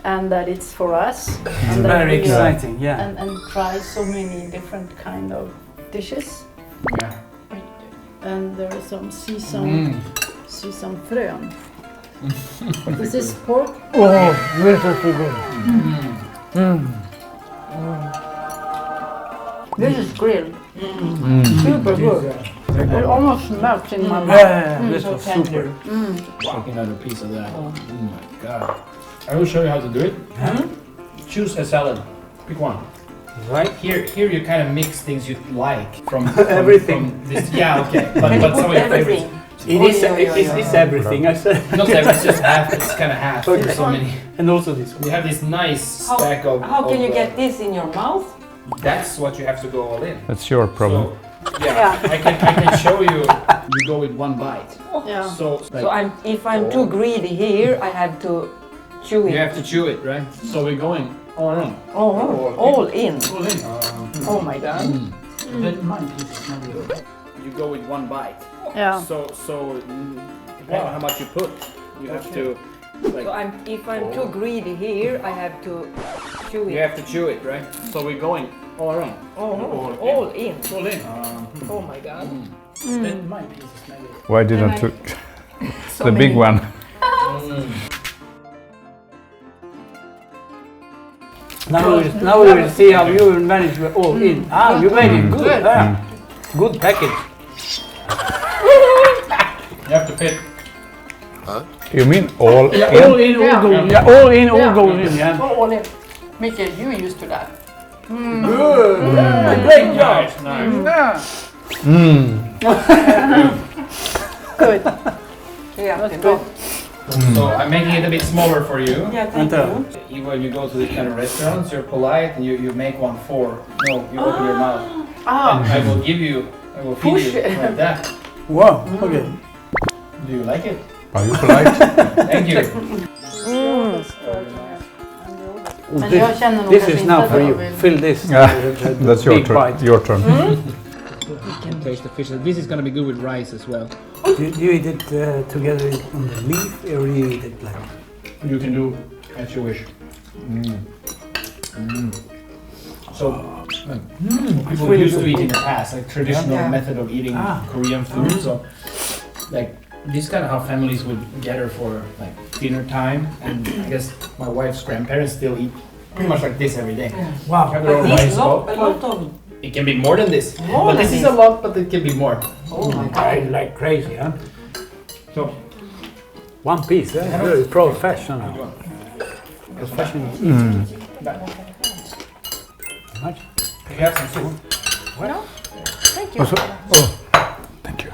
and that it's for us. It's And that very we, exciting, yeah. and try so many different kind of dishes. Yeah. And there is some sesame frön. Is this pork? Oh, beautiful good. This is grilled. Super good. It almost melts in my mouth. Yeah, this was super. Take another piece of that. Oh my god. I will show you how to do it. Choose a salad. Pick one. Right? Here you kind of mix things you like from Everything. From this, yeah, okay. But some of your favorites. It's everything, I said. Not everything, it's just half. It's kind of half. Okay. There's so many. And also this one. We have this nice stack of. How can you of, get this in your mouth? That's what you have to go all in. That's your problem. So, yeah, I can show you. You go with one bite. Yeah. So, So if I'm too greedy here, I have to chew it. you have to chew it, right? So we're going all in. All in. All in. Oh my god. You go with one bite. Yeah. So depending on how much you put, you have to. Like, So if I'm too greedy here, I have to chew you it. have to chew it, right? So we're going all around. All in. All in. Oh my god. Why didn't you the big one? Now we will see how you manage it all in. Ah, you made it good. Yeah. Good package. You have to fit. You mean all in? All in, all goes. Yeah, all in, all goes in. Yeah. Go all in. Mikael, you used to that. Good. Great job. Nice. Good. Yeah, That's good. So I'm making it a bit smaller for you. Yeah, thank Anta. you. When you go to these kind of restaurants, you're polite and you make one for. No, you open your mouth. Ah, And I will feed you Push it. like that. Wow. Okay. Do you like it? Are you polite? Thank you. men jag känner nog This kanske is inte now att for jag you. vill- Fill this. Yeah, that's your big turn. bite. Your turn. Taste the fish. This is gonna be good with rice as well. Do you eat it together on the leaf, or you eat it like? You can do as you wish. So, people really used to good. eat in the past, like traditional Yeah. method of eating Korean food. So, like this is kind of how families would gather for like dinner time. And I guess my wife's grandparents still eat pretty much like this every day. Wow. Have their own This rice bowl. a lot of. It can be more than this. More But than this is this. a lot, but it can be more. Oh my I god. like crazy, huh? So, One piece, yeah? Very professional. Professional. Much? you have some soup. Thank you. Thank you.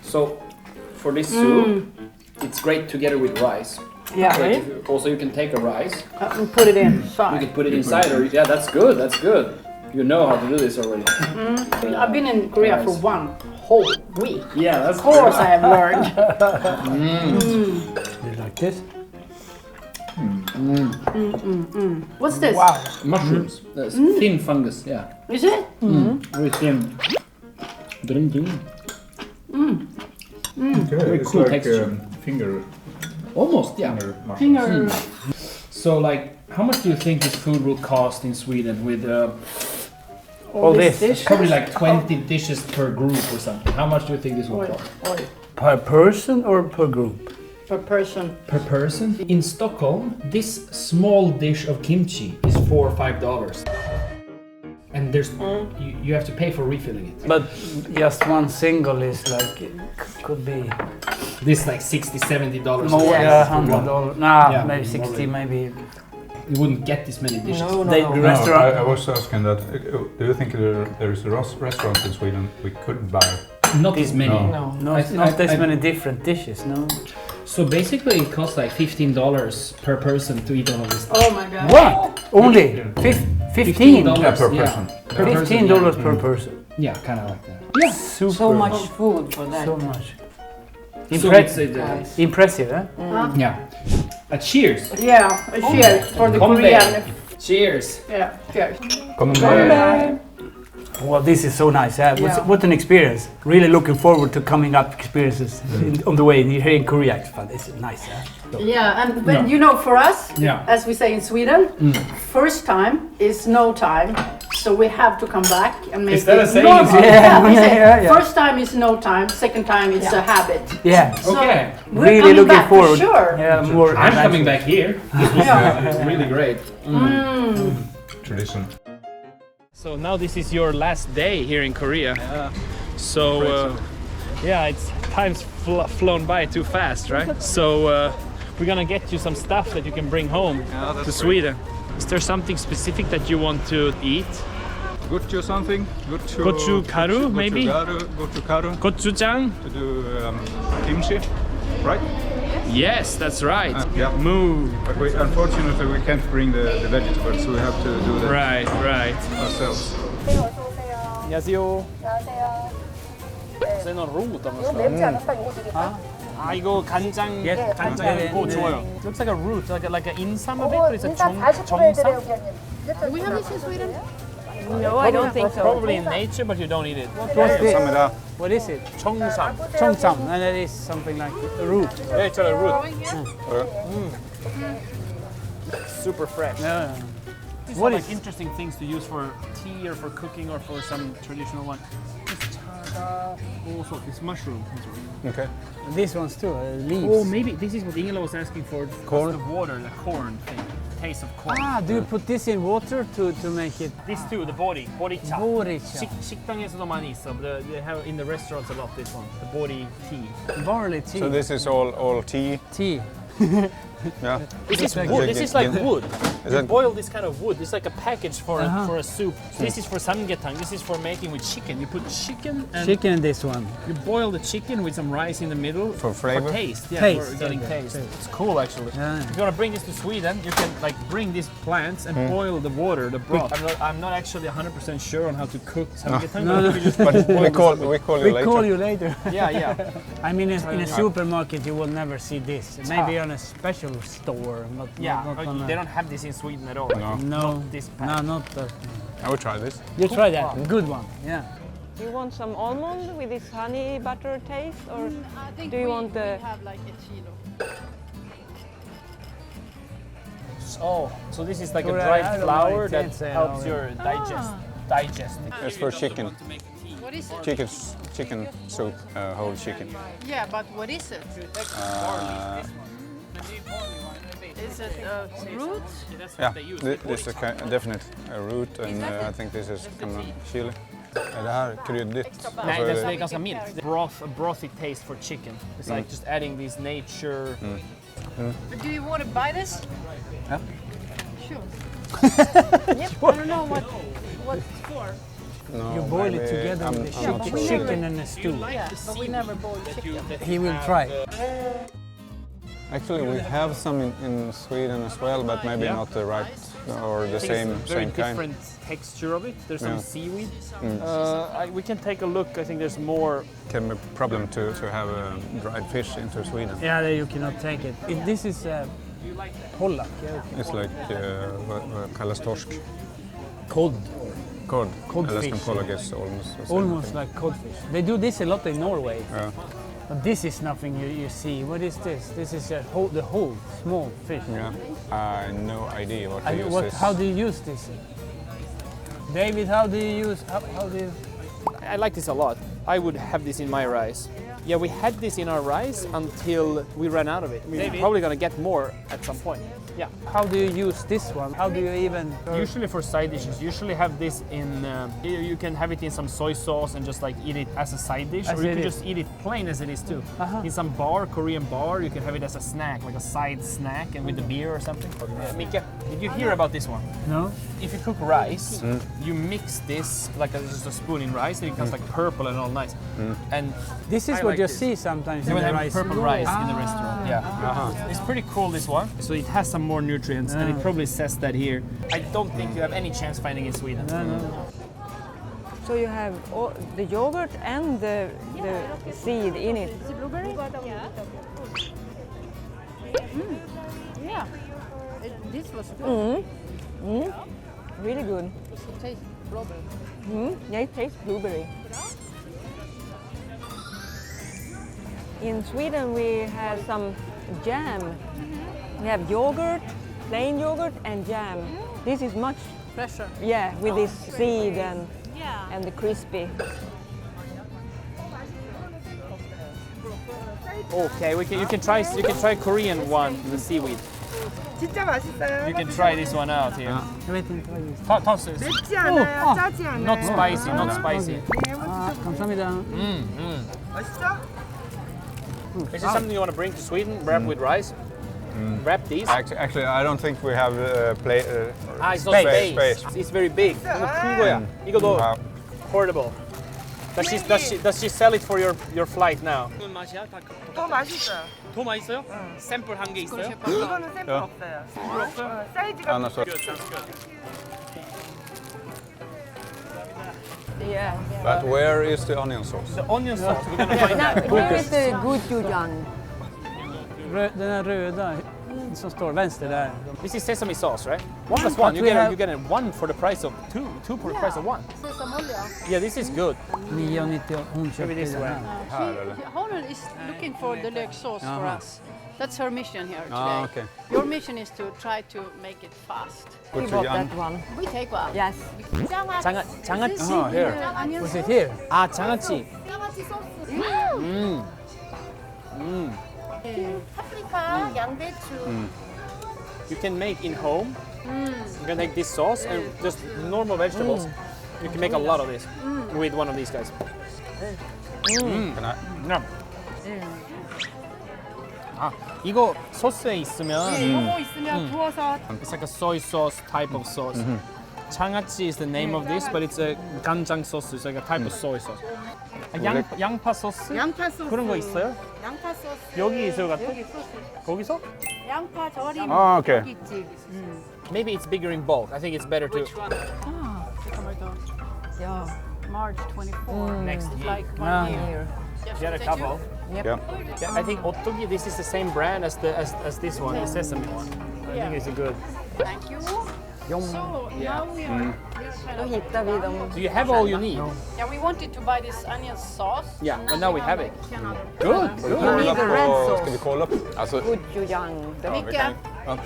So, for this soup, it's great together with rice. Yeah. Like, also, you can take a rice, And put it you inside. can put it inside, or yeah, that's good. That's good. You know how to do this already. I've been in Korea for one whole week. Yeah, that's Of course I have learned. You like this? What's this? Wow. mushrooms. That's thin fungus. Yeah, Is it? very thin. Very cool texture. Finger. Almost, yeah. Finger. So, like, how much do you think this food will cost in Sweden with All this. dish? probably like 20 dishes per group or something? How much do you think this will cost? Oil. Per person or per group? Per person. Per person? In Stockholm, this small dish of kimchi is $4 or $5. And there's you have to pay for refilling it. But just one single is like, it could be This is like $60-$70. more, Yes. $100. Nah, Yeah, maybe more 60, maybe. You wouldn't get this many dishes. No, no, They- no. the No, restaurant. I was asking that. Do you think there is a restaurant in Sweden we could buy Not this many. No. Not this many different dishes, no? So basically it costs like $15 per person to eat all of this. Oh my God. What? Only 15? Yeah, per person. $15 per person. Yeah, kind of like that. Yeah. Super. So much food for that. So much. So it's, Impressive, eh? yeah. Cheers. Yeah, cheers for the Come Korean. Cheers. Yeah, cheers. Well, this is so nice. What an experience. Really looking forward to coming up experiences on the way here in Korea. This is nice. Yeah, and but you know, for us, Yeah. as we say in Sweden, first time is no time, so we have to come back and make Is that it a saying? normal. Yeah, we say yeah. first time is no time, second time it's a habit. Yeah. So Okay. we're Really coming looking back forward. for sure. Yeah, more. I'm coming back here. This was really great. Tradition. So now this is your last day here in Korea. So yeah, it's time's flown by too fast, right? So we're gonna get you some stuff that you can bring home to Sweden. Is there something specific that you want to eat? Gochu something? Gochugaru, maybe? Gochugaru. Gochujang? To do kimchi, right? Yes, that's right. Yeah. Moo. But unfortunately we can't bring the vegetables, so we have to do that Right. ourselves. 안녕하세요. 쟤는 롯 아 이거 간장 간장이고 좋아요. Looks like a root, like an insam a bit, but it's a 정상. Do we have this in Sweden? No, I don't think so. Probably in nature, but you don't eat it. What's this? Samida. What is it? Cheongsam. Cheongsam, and it is something like a root. Yeah, it's a root. Growing here? Super fresh. Yeah. These What are is- like interesting things to use for tea or for cooking or for some traditional one. It's chaga. Also, it's mushroom. Okay. These ones too, leaves. Oh, maybe this is what Ingela was asking for. Corn? The water, the corn thing. Taste of corn. Ah, do you put this in water to make it These two, the boricha. boricha? 식당에서도 많이 있어. They have in the restaurants a lot. This one, the bori tea. Barley tea. So this is all tea. tea. Yeah. This is like- wood. This is like wood. Is You that- boil this kind of wood. It's like a package for a soup. This is for samgyetang. This is for making with chicken. You put chicken and Chicken in this one. you boil the chicken with some rice in the middle For flavor? taste. Yeah, Taste, for getting okay, taste. taste. It's cool actually. Yeah. If you want to bring this to Sweden, you can like bring these plants and boil the water, the broth. I'm not actually 100% sure on how to cook samgyetang. No, no. But you just But boil we this call up. we call you We later. call you later. Yeah, yeah. I mean, in a supermarket you will never see this. Maybe on a special store, but Yeah, not on they a... don't have this in Sweden at all. No. No, Not this pack. no, not that. I will try this. You try that. Good one. Yeah. Do you want some almond with this honey butter taste, or I think do you we want the? have like a kilo. Oh, so this is like a Tror jag dried är de flour har that inte helps säga your digest. It's for chicken. What is it? Chicken soup, whole chicken. Yeah, but what is it? Is it root? Yeah, this is definitely a root, and I think this is kind of chili. Är det här kryddigt? Nej, det är ganska milt. A brothy taste for chicken. It's like just adding these nature. But do you want to buy this? Yeah. Sure. I don't know what it's for. No, You boil it maybe together with the I'm not sure. chicken and the stew. Yeah, but we never boil chicken. He will try. Actually, we have some in Sweden as well, but maybe Yeah. not the right or the I think same it's a very same kind. different texture of it. There's some Yeah. seaweed. We can take a look. I think there's more. Can be a problem to have dried fish into Sweden. Yeah, you cannot take it. This is Pollack. It's like vad kallas torsk? Cod. Cod. Codfish. Alaskan pollock is almost the same. Almost like codfish. They do this a lot in Norway. Yeah. But this is nothing you see. What is this? This is the whole small fish. Yeah. I no idea what they use this. How do you use this? David, how do you use? How do you? I like this a lot. I would have this in my rice. Yeah, we had this in our rice until we ran out of it. We're probably gonna get more at some point. Yeah. How do you use this one? How do you even? Usually for side dishes, usually have this in. You can have it in some soy sauce and just like eat it as a side dish, As or you it can is. just eat it plain as it is too. Uh-huh. In some bar, Korean bar, you can have it as a snack, like a side snack, and with the beer or something. Mika, did you hear about this one? No. If you cook rice, you mix this like just a spoon in rice, and it becomes like purple and all nice. And This is I what like you this. see sometimes they in will the have rice. purple rice in the restaurant. Yeah, it's pretty cool, this one. So it has some more nutrients, and it probably says that here. I don't think you have any chance finding in Sweden. So you have the yogurt and the seed in it. Yeah. This was Really good. it tastes blueberry. Yeah, it tastes blueberry. In Sweden we have some jam. We have yogurt, plain yogurt and jam. This is much Fresher. yeah, with this seed and the crispy. Okay, you can try Korean one, the seaweed. 진짜 맛있어요. You can try this one out here. Jag vet inte vad det är. Toss it. 맵지 않아요. 짜지 않아요. Not spicy, not spicy. 감사합니다. 맛있죠? Is this something you want to bring to Sweden? Wrap with rice? Wrap these? Actually, I don't think we have play. It's not space. It's very big. 너무 큰 거야. 이거 너 portable. Does she sell it for your flight now? 더 맛있어요. 더 맛있어요? 샘플 한 개 있어요? 이거는 샘플 없어요. 샘플 없어요? 사이즈가 Anna, so, Yeah. but where is the onion sauce? The onion sauce. We're gonna find Now, that. here is the gochujang. Den här röda som står vänster där. This is sesame sauce, right? 1 plus 1. But You we get have- you get a 1 for the price of 2. 2 for the price of 1. Yeah, this is good. 9,90. Hon köpte this den way. här. Honor is looking for the leg sauce for us. That's her mission here today. okay. Your mission is to try to make it fast. We got that one. We take one. Yes. 장아찌. Oh, here. Was it here? 아, 장아찌. 파프리카, 양배추. You can make in home. You can take this sauce and just normal vegetables. You can make a lot of this with one of these guys. Can I? Yeah. 아, 이거 소스에 있으면 이거 있으면 구워서 it's like a soy sauce type of sauce. 장아찌 is the name of this, but it's a 간장 sauce. It's like a type of soy sauce. 아, 양파 소스? 양파 소스. 그런 거 있어요? 양파 소스. 여기 있을 것 같아? 거기서? 양파 절임. Oh, okay. 여기 있지. Maybe it's bigger in bulk. I think it's better to Yeah. March 24. next It's year. like 1 year. Get a couple. Yeah. Yeah, I think ottogi. This is the same brand as this one, the sesame one. I think it's a good. Thank you. So now we are Då hittar vi dem. Do you have all you need? yeah, we wanted to buy this onion sauce. Yeah, but now we have it. Cannot. Good. You need the red Ska vi sauce. kolla? Alltså, Gochujang. Mika,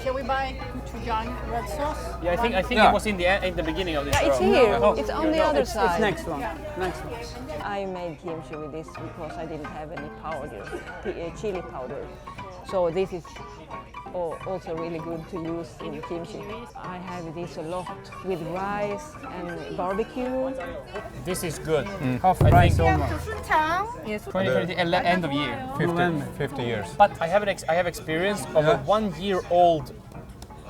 shall we buy gochujang red sauce? Yeah, I think Yeah. it was in the beginning of this. Yeah, it's row. here. Oh. It's on the other It's side. next one. Next one. I made kimchi with this because I didn't have any powder, chili powder. So this is also really good to use in kimchi. I have this a lot with rice and barbecue. This is good. Half I price think almost. 순창. 2020 end of year. 50 years. But I have experience of a 1-year-old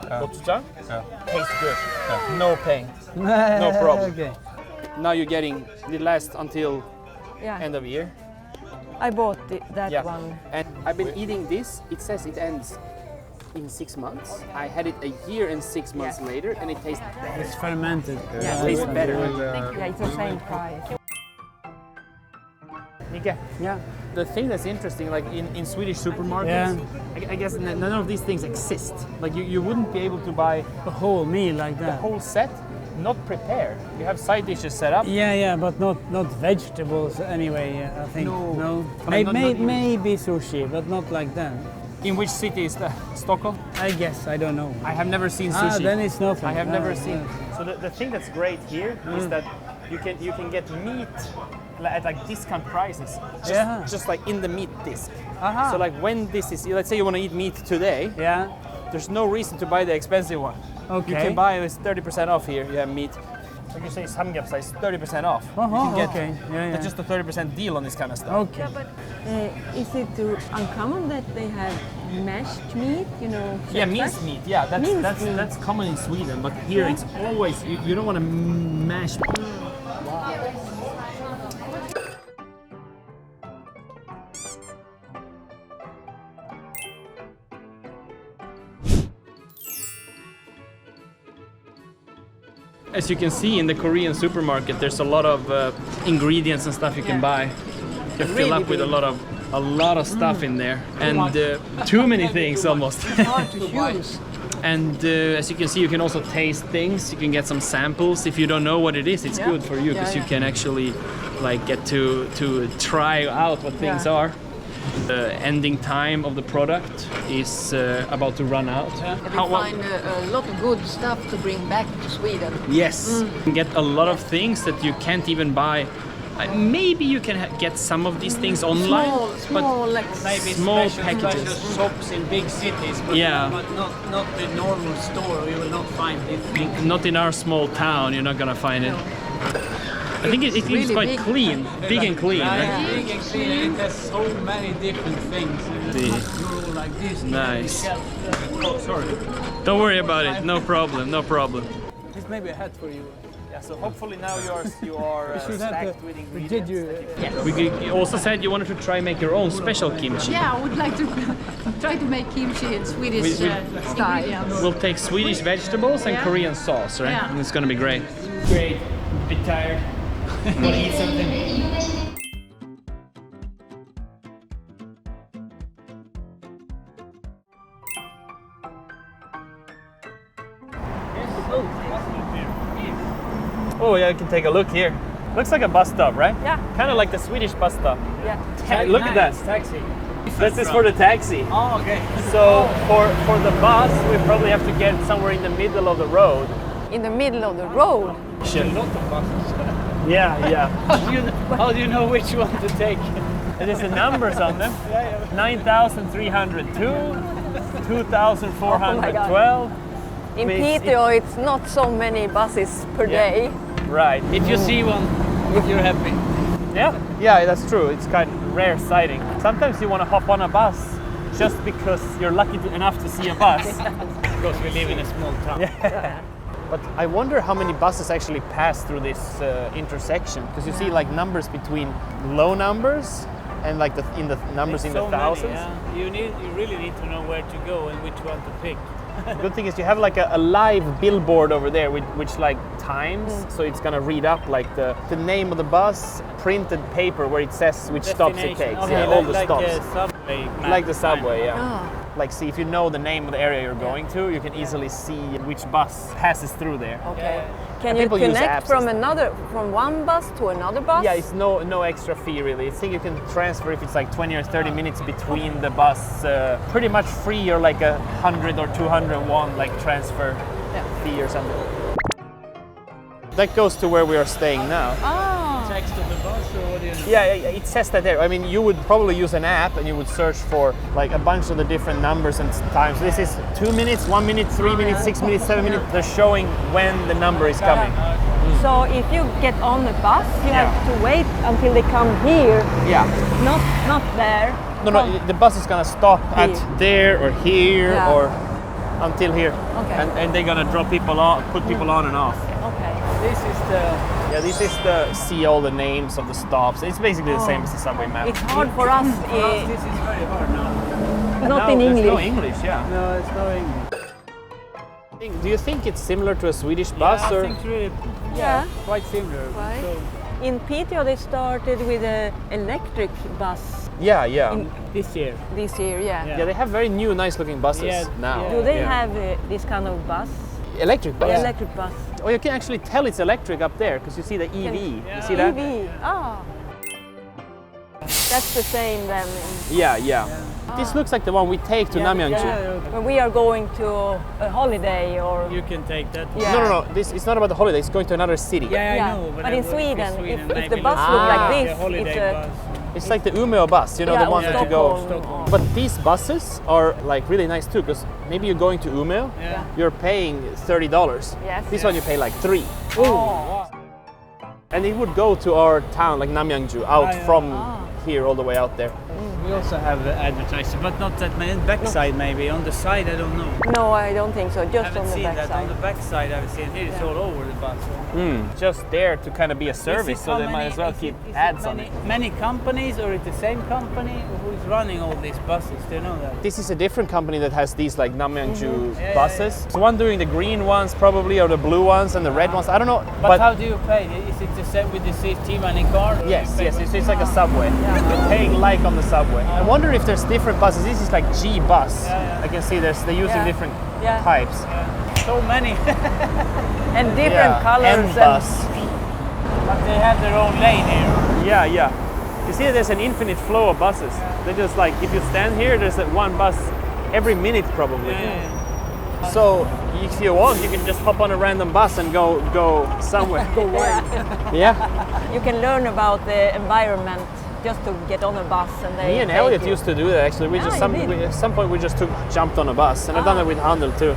gochujang. Yeah. Tastes good. No pain. No problem. Okay. Now you're getting the last until Yeah, end of year. I bought that Yeah. one. And I've been eating this. It says it ends in 6 months. I had it a year and 6 months later, and it tastes better. It's fermented. Yeah. Tastes better. Yeah, it's the same price. Mika, Yeah. the thing that's interesting, like in Swedish supermarkets, Yeah. I guess none of these things exist. Like you wouldn't be able to buy A whole meal like the that. whole set, not prepared. You have side dishes set up. Yeah, but not vegetables anyway. I think No. Maybe sushi, but not like that. In which city is that? Stockholm? I guess I don't know. I have never seen sushi. Then it's nothing. I have never Ah, seen. So the thing that's great here is that you can get meat at like discount prices. Yeah. Just like in the meat disc. Uh-huh. So like when this is, let's say you want to eat meat today, Yeah. there's no reason to buy the expensive one. Okay. You can buy this 30% off here. You have meat. Like you say, samgyeopsal is 30% off. You can get Okay. Yeah, yeah. just a 30% deal on this kind of stuff. Okay. Is it uncommon that they have mashed meat, you know? Yeah, shepherd? minced meat. Yeah, that's common in Sweden, but here it's always you don't want to mash. As you can see in the Korean supermarket, there's a lot of ingredients and stuff you can buy. You fill up with a lot of stuff in there, and too many things almost. Hard to choose. And as you can see, you can also taste things. You can get some samples. If you don't know what it is, it's good for you because you can actually like get to try out what things are. The ending time of the product is about to run out. We find a lot of good stuff to bring back to Sweden. Yes. You can get a lot of things that you can't even buy. Maybe you can get some of these things online, Small, like Maybe small special packages. shops in big cities, but Yeah. not the normal store. You will not find it. Not in our small town, you're not gonna find it. I think it's really quite big. clean, big and clean. Right? Yeah, big and clean. It has so many different things. You're all like this. Nice. Oh, sorry. Don't worry about it. No problem. No problem. This may be a hat for you. Yeah. So hopefully now you are stacked with ingredients. Did you? You also said you wanted to try make your own special kimchi. Yeah, I would like to try to make kimchi in Swedish style. We'll take Swedish vegetables and Yeah. Korean sauce, right? Yeah. And it's gonna be great. Great. Bit tired. Want to eat something? Oh yeah, you can take a look here. Looks like a bus stop, right? Yeah. Kind of like the Swedish bus stop. Yeah. Hey, look at that. Taxi. This is for the taxi. Oh, okay. So for the bus, we probably have to get somewhere in the middle of the road. In the middle of the road. A lot of buses. Yeah, yeah. How do you know which one to take? And there's the numbers on them. 9,302, 2,412. In It's- Piteå, it's not so many buses per day. Right. If you see one, you're happy. Yeah, that's true. It's kind of rare sighting. Sometimes you want to hop on a bus just because you're lucky enough to see a bus. Because we live in a small town. But I wonder how many buses actually pass through this intersection, because you see like numbers between low numbers and like the numbers in the thousands. You really need to know where to go and which one to pick. The good thing is you have like a live billboard over there which like times, so it's gonna read up like the name of the bus, printed paper where it says which stops it takes. Okay, Yeah, all the like stops. a subway map. Like the subway, yeah. Ah. Like, see, if you know the name of the area you're going to, you can easily see which bus passes through there. Okay. And Can you people use connect apps from from one bus to another bus? Yeah, it's no extra fee really. I think you can transfer if it's like 20 or 30 minutes between the bus. Pretty much free or like 100 or 201 like transfer fee or something. That goes to where we are staying now. Text of the bus, or what do you know? Yeah, it says that there. I mean, you would probably use an app and you would search for like a bunch of the different numbers and times. This is 2 minutes, 1 minute, 3 minutes, 6 minutes, 7 minutes. They're showing when the number is coming. So if you get on the bus, you have to wait until they come here, Yeah. not there. No, the bus is gonna stop at there or here Yeah. or until here. Okay. And they're gonna drop people on, put people on and off. Okay. This is the. Yeah, this is the see all the names of the stops. It's basically the same as the subway map. It's hard for us. This is very hard now. Not No, in there's English. no English, yeah. No, it's no English. Do you think it's similar to a Swedish bus I or? think it's really Yeah. quite similar. Right. So In Piteå, they started with an electric bus Yeah, yeah. this year. this year. Yeah. Yeah, they have very new, nice-looking buses Yeah, now. yeah. Do they Yeah. have this kind of bus? Electric bus? The electric bus. Oh, you can actually tell it's electric up there because you see the EV. You see that? EV. Ah. That's the same then. Yeah. This looks like the one we take to Namyangju. When we are going to a holiday or... You can take that. Yeah. No. It's not about the holiday. It's going to another city. Yeah, Yeah, I know. but in I work Sweden, Sweden, if the maybe bus look look like like this, a holiday it's a... bus. It's like the Umeå bus, you know, Yeah, the one or that you go. Stockholm. But these buses are like really nice too, because maybe you're going to Umeå, Yeah. you're paying $30. Yes. This one you pay like $3. Oh. And it would go to our town, like Namyangju, out from here all the way out there. We also have advertising, but not that many. Backside maybe. On the side, I don't know. No, I don't think so. I Just haven't on the seen back that. side. On the backside, I've seen it. It's all over the bus. Just there to kind of be a service, so they might as well keep ads on it. Many companies, or it's the same company who's running all these buses? Do you know that? This is a different company that has these like Namyangju buses. So one doing the green ones probably, or the blue ones and the red ones. I don't know. But how do you pay? Is it the same with the T-money card? or Yes, you pay yes, by- it's like a subway. You're paying like on the subway. I wonder if there's different buses. This is like G bus. Yeah. I can see they're using Yeah. different Yeah. types. So many. And different colors. M bus. But they have their own lane here. Yeah. You see, there's an infinite flow of buses. They just like, if you stand here, there's one bus every minute probably. So if you want, you can just hop on a random bus and go somewhere. Yeah. You can learn about the environment just to get on a bus and they Me and take Elliot you. used to do that actually. We Yeah, just you did. at some point we just jumped on a bus, and I've done it with Handel too.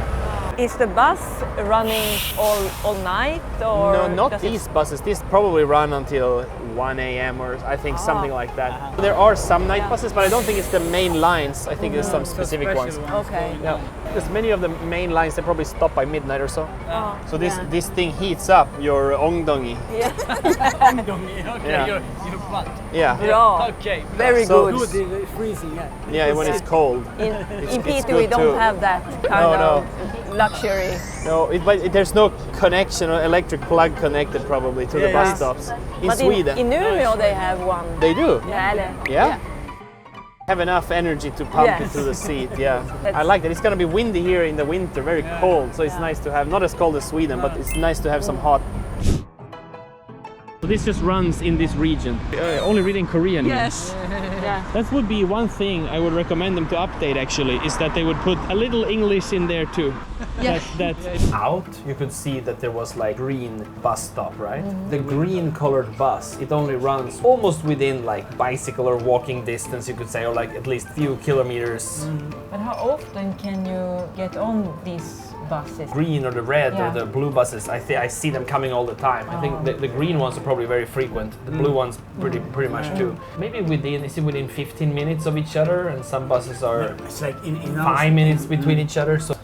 Is the bus running all night or? No, not does it- these buses. These probably run until 1 a.m. or I think something like that. There are some night buses, but I don't think it's the main lines. I think there's some specific ones. Okay. Yeah, because many of the main lines they probably stop by midnight or so. Oh, So this yeah. this thing heats up your ongdongi. Yeah. Okay, Yeah. your butt. Yeah, Raw. Okay. Very So- good. It's freezing, yeah. yeah, when it's cold. In it's Piteå good we don't too. have that kind No, of luxury. No, there's no connection or electric plug connected probably to the bus Yes. stops. In But Sweden, in Umeå they have one. they do. Yeah, eller? Yeah? Have enough energy to pump it Yes. to the seat. Yeah, I That's- like that. It's gonna be windy here in the winter, very cold. So it's nice to have, not as cold as Sweden, but it's nice to have some hot. So this just runs in this region. Only reading Korean. Yes. Yeah. That would be one thing I would recommend them to update actually, is that they would put a little English in there too. Yeah. That out, you could see that there was like green bus stop, right? The green colored bus, it only runs almost within like bicycle or walking distance, you could say, or like at least few kilometers. But how often can you get on these buses? Green or the red Yeah. or the blue buses, I see them coming all the time. I think the green ones are probably very frequent. The blue ones pretty much too. Maybe within 15 minutes of each other, and some buses are It's like in our 5 minutes between each other. So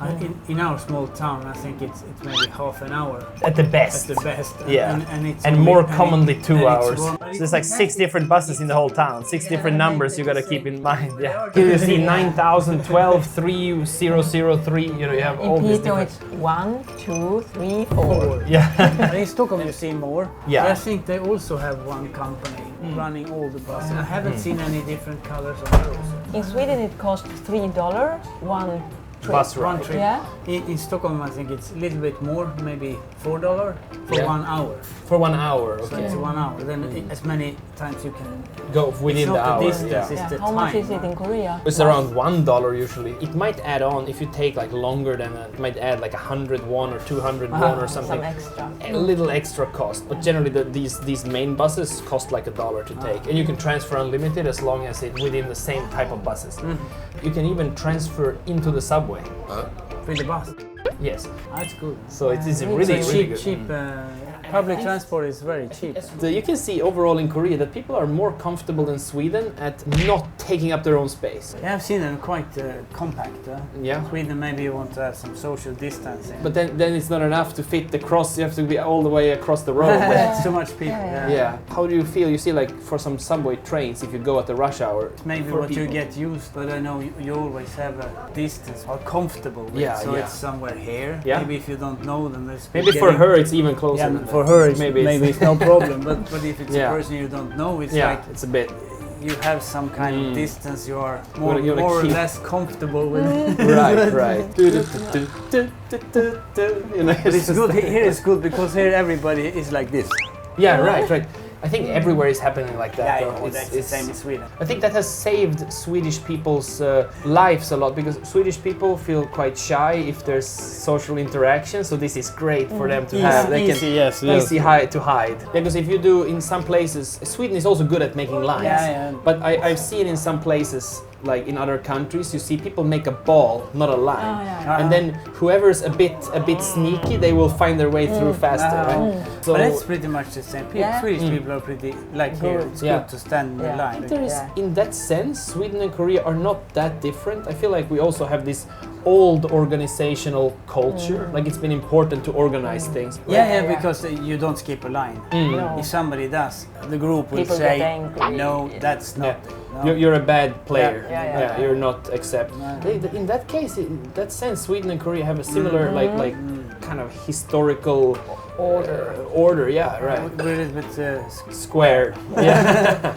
in our small town, I think it's maybe half an hour at the best. at the best. Yeah, and, it's and only- more and commonly it- 2 and it's hours. warm. So there's like 6 different buses in the whole town, 6 different numbers you gotta keep in mind. Yeah. Here you see 9012 3003. You know, you have all In these Piteå different. it's 1, 2, 3, 4. Yeah. And in Stockholm you see more. Yeah. But I think they also have one company running all the buses. I haven't seen any different colors on those. In Sweden it costs $3 one trip. Bus ride. One trip. Yeah. In Stockholm I think it's a little bit more, maybe $4 for Yeah. 1 hour. For 1 hour. So Okay. it's 1 hour. Then as many times you can. Go within it's the not hour. the distance, Yeah. it's the How time. much is it in Korea? It's around $1 usually. It might add on if you take like longer than it might add like 100 won or 200 won or something. Some extra. A little extra cost, but generally these main buses cost like $1 to take, and you can transfer unlimited as long as it's within the same type of buses. You can even transfer into the subway. With the bus. Yes, That's good. so it is really really, good. really good. Cheap. Public transport is very cheap. So you can see overall in Korea that people are more comfortable than Sweden at not taking up their own space. Yeah, I've seen them quite compact. Yeah. Sweden maybe you want to have some social distancing. But then it's not enough to fit the cross. You have to be all the way across the road. It's too much people. Yeah. How do you feel? You see, like for some subway trains, if you go at the rush hour, Maybe for what you people. get used, but I know you always have a distance or comfortable with. Yeah, so yeah. it's somewhere here. Yeah. Maybe if you don't know them, there's maybe for her it's even closer. Yeah, than for that. her it's, maybe maybe it's no problem. But if it's Yeah. a person you don't know, it's yeah, like it's a bit. you have some kind of distance. You are more, You wanna more or keep- less comfortable with. Right. You know, But it's good. Here it's good because here everybody is like this. Yeah, right. I think everywhere is happening like that. though. that's the same in Sweden. I think that has saved Swedish people's lives a lot because Swedish people feel quite shy if there's social interaction. So this is great for them to have. They can easy to hide. Because if you do in some places, Sweden is also good at making lines. Yeah. But I've seen in some places, like in other countries, you see people make a ball, not a line, and then whoever's a bit sneaky, they will find their way through faster. Right? So But that's pretty much the same. Swedish people are pretty like here. It's good to stand in the line. there is, in that sense, Sweden and Korea are not that different. I feel like we also have this old organizational culture. Like it's been important to organize things. Because you don't skip a line. If somebody does, the group will People say, get angry. no, that's not. No. You're a bad player. Yeah. You're not accepted. In that case, in that sense, Sweden and Korea have a similar like kind of historical order. Yeah, right. We're a little bit Square. Yeah.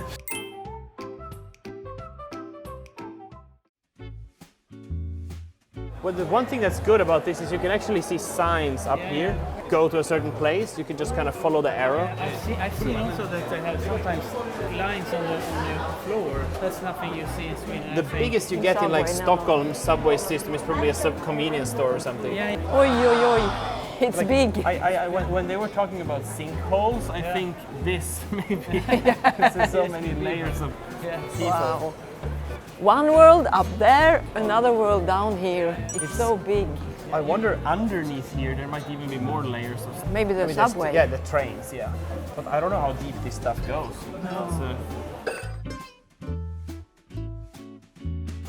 Well, the one thing that's good about this is you can actually see signs up here. Go to a certain place, you can just kind of follow the arrow. I've seen also that they have sometimes lines on the floor. That's nothing you see in Sweden. The biggest you get in like Subway now. Stockholm subway system is probably a convenience store or something. Oi, oi, oi. It's big. When they were talking about sinkholes, I think this maybe because there's so many layers of people. Wow. One world up there, another world down here. It's so big. I wonder underneath here there might even be more layers of stuff. Maybe the subway. Yeah, the trains, yeah. But I don't know how deep this stuff goes.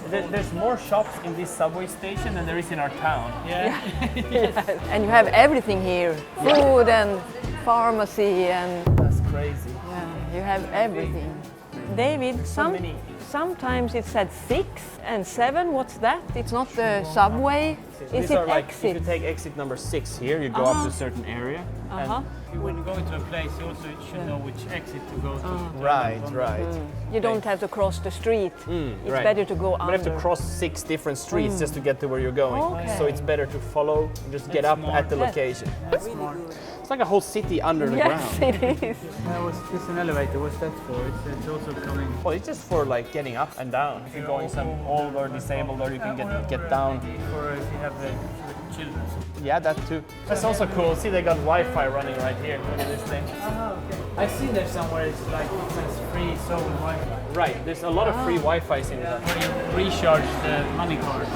There's more shops in this subway station than there is in our town. And you have everything here. Food and pharmacy and That's crazy. you have everything. David, sometimes it said 6 and 7. What's that? It's not the subway. Is These it are like, exit? if you take exit number 6 here, you go up to a certain area. When you go into a place, you also should know which exit to go to. Right. You don't have to cross the street. It's right. better to go But you under. have to cross 6 different streets just to get to where you're going. Okay. So it's better to follow, just get up at the location. That's smart. It's like a whole city under the Yes, ground. it is. Was this an elevator? What's that for? It's also coming. Well, it's just for like getting up and down. If you're going some old or disabled, or you can get down. For if you have the children. Yeah, that too. That's also cool. See, they got Wi-Fi running right here. Look at this thing. I see there's somewhere it's like it says free zone Wi-Fi. Right. There's a lot of free Wi-Fi's in it. Where you recharge the money cards.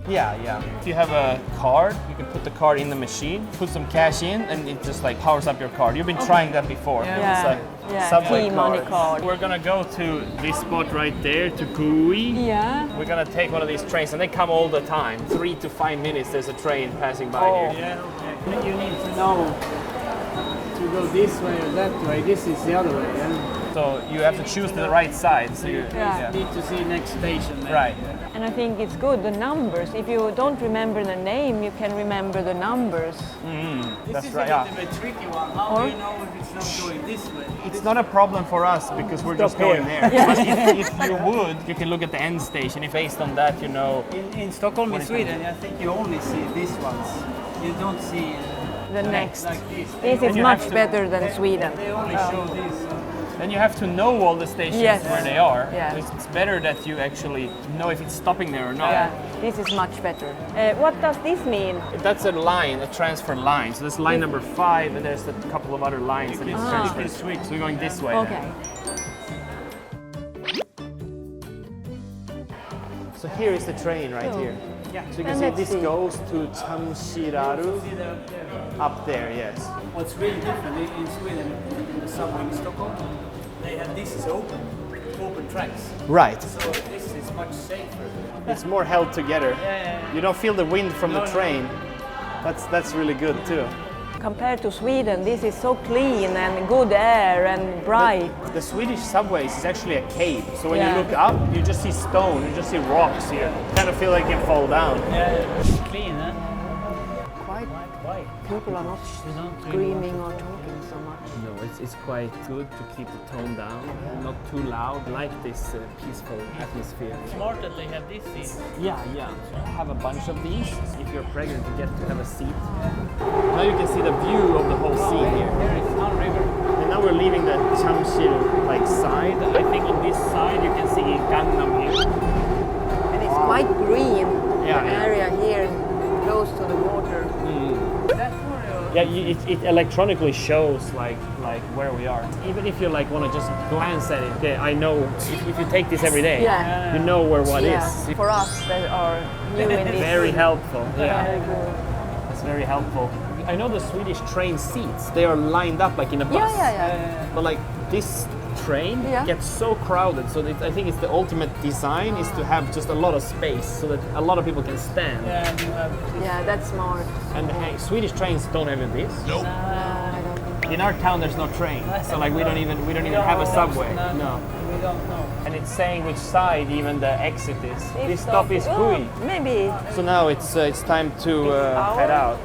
Yeah. If you have a card, you can put the card in the machine, put some cash in, and it just like powers up your card. You've been trying that before. Yeah. It's like subway Money card. We're gonna go to this spot right there, to Gui. Yeah. We're gonna take one of these trains, and they come all the time. 3 to 5 minutes, there's a train passing by here. Yeah, okay. You need to know to go this way or that way. This is the other way. Yeah? So you have to choose the right side. So you Need to see next station. Then. Right. And I think it's good, the numbers. If you don't remember the name, you can remember the numbers. That's This is right. a bit of a tricky one. How do you know if it's not going this way? It's not a problem for us because we're just going there. But if you would, you can look at the end station. If based on that, you know. In Stockholm, in Sweden, I think you only see these ones. You don't see The next. like this. This is you much have to- better than Sweden. They only show this. Then you have to know all the stations Yes. where they are. Yeah. It's better that you actually know if it's stopping there or not. Yeah, this is much better. What does this mean? That's a line, a transfer line. So there's line number 5, and there's a couple of other lines that it's transferred. So we're going this way. then. Okay. So here is the train right here. So you can Then see let's this see. goes to Chamshiraru up there, yes. What's really different in Sweden, in the subway in Stockholm, they have this is open tracks. Right. So this is much safer. It's more held together. You don't feel the wind from the train. That's really good too. Compared to Sweden, this is so clean and good air and bright. The Swedish subways is actually a cave. So when Yeah. you look up, you just see stone, you just see rocks here. Kind of feel like you fall down. Yeah, clean, huh? Quite quiet. People are not screaming or talking so much. No, it's quite good to keep the tone down, not too loud. I like this peaceful atmosphere. Smart that they have this seat. Yeah. Have a bunch of these. If you're pregnant, you get to have a seat. Now you can see the view of the whole scene here. Here is Han River. And now we're leaving the Chamshil side. I think on this side you can see Gangnam here. And it's quite green, Yeah, the yeah. area here, close to the water. That's for Yeah, it electronically shows like where we are. Even if you want to just glance at it, okay, I know if you take this every day, Yeah. you know where what Yeah, is. for us that are new in this. Very helpful. Yeah. Very good. It's very helpful. I know the Swedish train seats, they are lined up like in a bus. Yeah. But like this train Yeah. gets so crowded, so I think it's the ultimate design is to have just a lot of space so that a lot of people can stand. Yeah, that's smart. And Swedish trains don't have this. I don't think. In our town there's no train, so like we don't even have a subway. No. We don't know. And it's saying which side even the exit is. This stop is Hui. Maybe. So now it's time to head out.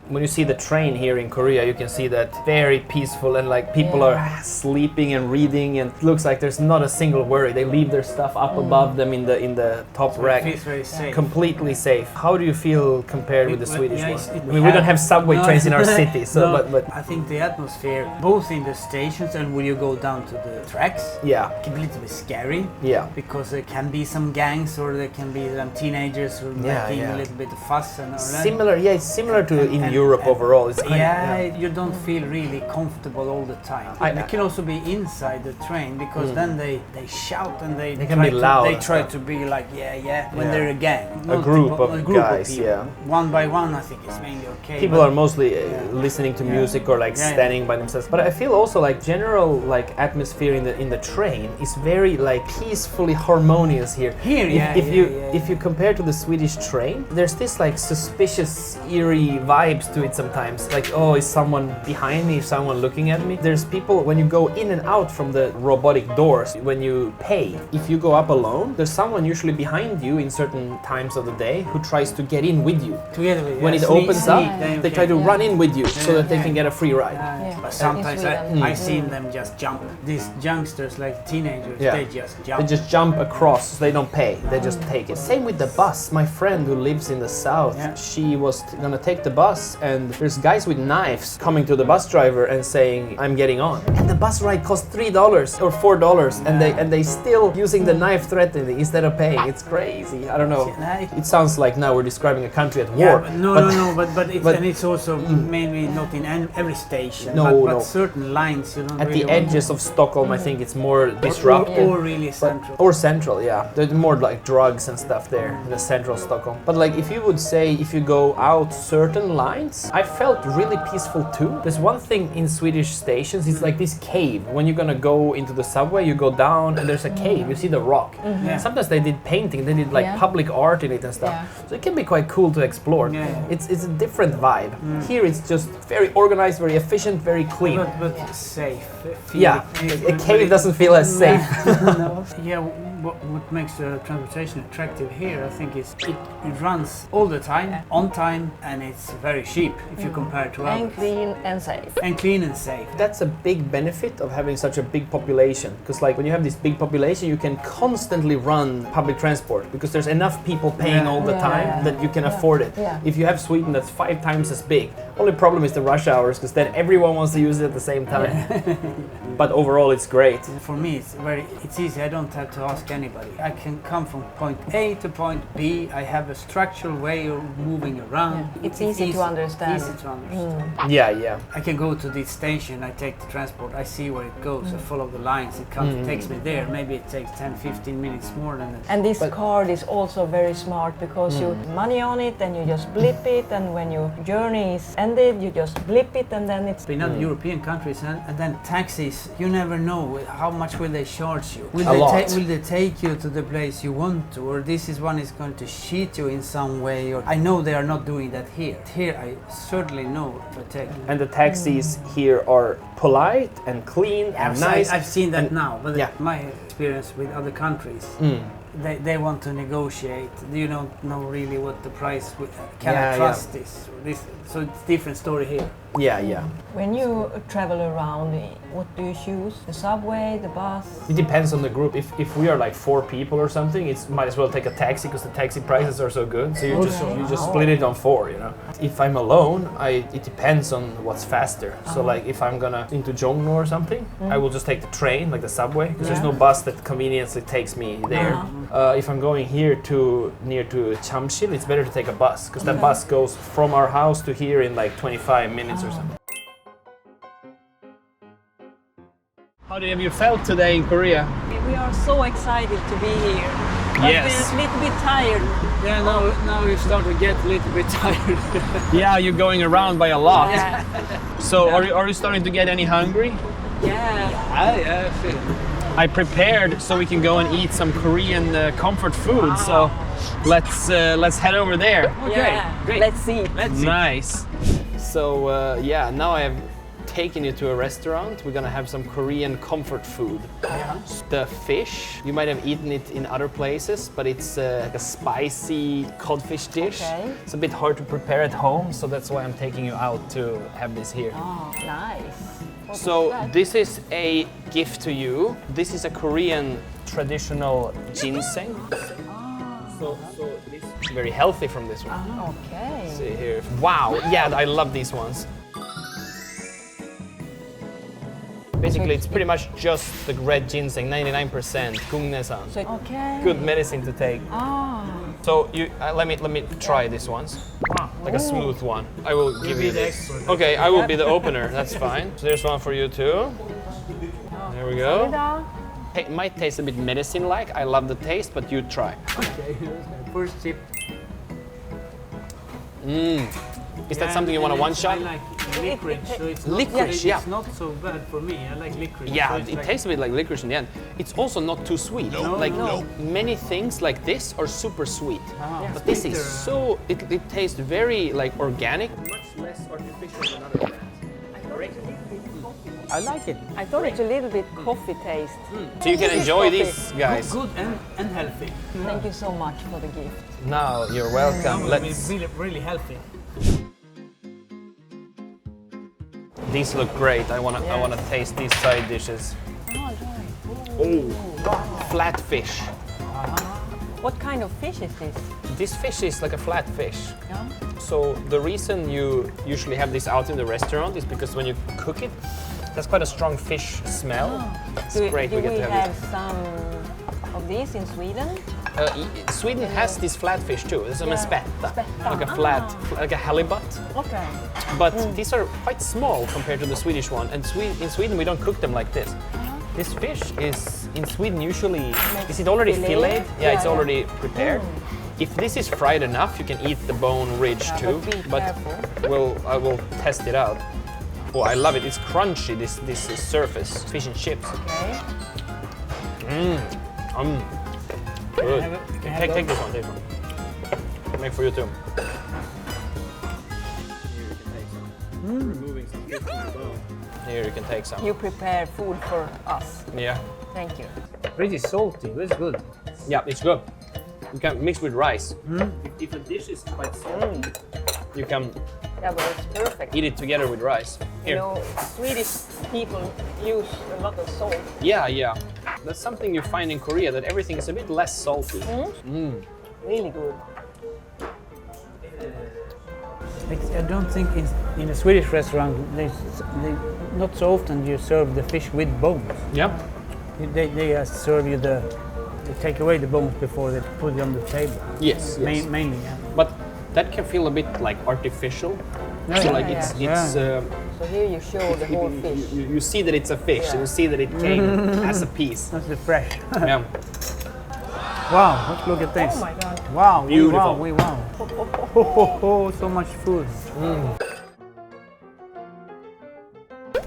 When you see the train here in Korea, you can see that very peaceful and like people are sleeping and reading, and it looks like there's not a single worry. They leave their stuff up above them in the top rack. It feels very safe. Completely safe. How do you feel compared with the Swedish Yeah, one? I mean, we don't have subway trains in our city, so no, but I think the atmosphere, both in the stations and when you go down to the tracks, yeah, can be a little bit scary. yeah. Because there can be some gangs or there can be some teenagers who are making a little bit of fuss and all that. Similar, yeah, it's similar to in And- Europe overall. It's kind Yeah, you don't feel really comfortable all the time. It can also be inside the train because then they shout and they can try be loud They and try stuff. to be like when Yeah. they're a gang. A group of guys, people. yeah. One by one, I think it's mainly okay. People but are mostly listening to music or like Yeah. standing by themselves. But I feel also like general like atmosphere in the train is very like peacefully harmonious here. Here, If you compare to the Swedish train, there's this like suspicious, eerie vibes to it sometimes. Like, oh, is someone behind me? Is someone looking at me? There's people when you go in and out from the robotic doors. When you pay, if you go up alone, there's someone usually behind you in certain times of the day who tries to get in with you. together with When it opens up, they try to run in with you so that they can get a free ride. But sometimes In I've seen them just jump. These youngsters, like teenagers, Yeah. they just jump. They just jump across, so they don't pay. They just take it. Same with the bus. My friend who lives in the south, she was gonna take the bus, and there's guys with knives coming to the bus driver and saying, "I'm getting on." And the bus ride costs $3 or $4, and they still using the knife threatening instead of paying. It's crazy. I don't know. It sounds like now we're describing a country at war. But it's, but- and it's also mainly not in every station. No, but no. certain lines you don't At really the edges of Stockholm, I think it's more disruptive. or really central. Or central, yeah. There's more like drugs and stuff there in the central Stockholm. But like if you would say if you go out certain lines, I felt really peaceful too. There's one thing in Swedish stations, it's like this cave. When you're gonna go into the subway, you go down and there's a cave, you see the rock. Yeah. Sometimes they did painting, they did like public art in it and stuff. Yeah. So it can be quite cool to explore. Yeah. It's a different vibe. Here it's just very organized, very efficient, very clean. But safe. Yeah, a cave doesn't feel as safe. Yeah, what makes the transportation attractive here, I think, is it runs all the time, on time, and it's very cheap if you compare to And others. clean and safe. And clean and safe. That's a big benefit of having such a big population, because like when you have this big population you can constantly run public transport because there's enough people paying all the time that you can afford it. Yeah. If you have Sweden that's 5 times as big, only problem is the rush hours because then everyone wants to use it at the same time. But overall it's great. For me, it's easy. I don't have to ask anybody. I can come from point A to point B. I have a structural way of moving around. It's easy to understand. Easy to understand. Yeah. I can go to this station, I take the transport, I see where it goes, I follow the lines, it comes, it takes me there. Maybe it takes 10-15 minutes more than that. And this card is also very smart because you put money on it and you just blip it, and when your journey is ended you just blip it, and then it's In other European countries, and then taxis, you never know how much will they charge you. A lot. Will they take you to the place you want to, or this is one is going to cheat you in some way, or I know they are not doing that here. Here I certainly know to take. And the taxis here are polite and clean and nice. I've seen that now, but yeah. my experience with other countries, they want to negotiate. You don't know really what the price. Can I trust this? So it's a different story here. Yeah. When you travel around, what do you choose? The subway, the bus? It depends on the group. If we are like 4 people or something, it's might as well take a taxi because the taxi prices are so good. So you just split it on 4, you know. If I'm alone, it depends on what's faster. So like if I'm gonna into Jongno or something, I will just take the train, like the subway, because there's no bus that conveniently takes me there. If I'm going here near to Chamsil, it's better to take a bus because that bus goes from our house to here in like 25 minutes or something. How have you felt today in Korea? We are so excited to be here. But Yes. we're a little bit tired. Yeah, now you start to get a little bit tired. Yeah, you're going around by a lot. Yeah. So are you starting to get any hungry? Yeah. I feel. I prepared so we can go and eat some Korean comfort food. So let's head over there. Yeah. great. Let's see. Nice. So now I have taken you to a restaurant. We're gonna have some Korean comfort food. The fish, you might have eaten it in other places, but it's like a spicy codfish dish. Okay. It's a bit hard to prepare at home, so that's why I'm taking you out to have this here. Oh, nice. So this is a gift to you. This is a Korean traditional ginseng. So it's very healthy from this one. Okay. See here. Wow, yeah, I love these ones. Basically, it's pretty much just the red ginseng, 99% Gungnesan. Okay. Good medicine to take. So let me try these ones. Like a smooth one. I will give you this. Okay, I will be the opener. That's fine. So there's one for you too. There we go. It might taste a bit medicine-like. I love the taste, but you try. Okay, first sip. Is that something you want to one shot? I like licorice, so it's Licorice, yeah. It's not so bad for me. I like licorice. Yeah, so it's it like- tastes a bit like licorice in the end. It's also not too sweet. Many things like this are super sweet. But this is so, it tastes very like organic. Much less artificial than other brands. I like it. I thought it's a little bit coffee taste. So you can enjoy coffee. these, guys. Good and healthy. Thank you so much for the gift. Now you're welcome. It's really healthy. These look great. I wanna taste these side dishes. Oh, flat fish. What kind of fish is this? This fish is like a flat fish. So the reason you usually have this out in the restaurant is because when you cook it, there's quite a strong fish smell. It's great. Do We get we to have some of these in Sweden? Sweden has this flat fish too. There's a spetta, Spetta. like a flat, like a halibut. Okay. But these are quite small compared to the Swedish one. And in Sweden we don't cook them like this. This fish is in Sweden usually. Is it already filleted? Yeah, it's already prepared. If this is fried enough, you can eat the bone ridge too. but be careful. I will test it out. Oh, I love it. It's crunchy. This surface fish and chips. Okay. Good. Take this one. Take this one. Make for you too. Here you can take some. You prepare food for us. Yeah. Thank you. Pretty salty. It's good. Yeah, it's good. You can mix with rice. If a dish is quite salty, you can Yeah, but it's perfect. eat it together with rice. You Here. know, Swedish people use a lot of salt. Yeah. That's something you find in Korea, that everything is a bit less salty. Really good. I don't think in a Swedish restaurant not so often you serve the fish with bones. Yeah. They serve you they take away the bones before they put it on the table. Yes. Mainly, yeah. But that can feel a bit like artificial. So like it's So here you show the whole fish. you see that it's a fish, and you see that it came as a piece. That's the fresh. Yeah. Wow, look at this. Oh my God. Wow, Beautiful. wow. So much food.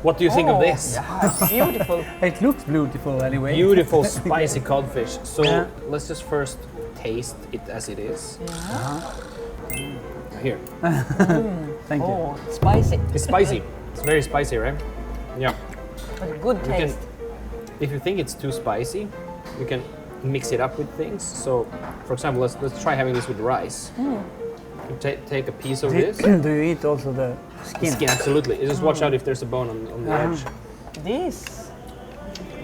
What do you think of this? Yeah, it's beautiful. It looks beautiful anyway. Beautiful spicy codfish. So Yeah. let's just first taste it as it is. Here. Thank you. Oh, spicy. It's spicy. It's very spicy, right? Yeah. But good You can, taste. if you think it's too spicy, you can mix it up with things. So, for example, let's try having this with rice. You take a piece of this. Do you eat also the skin? Skin, absolutely. You just watch out if there's a bone on the edge. This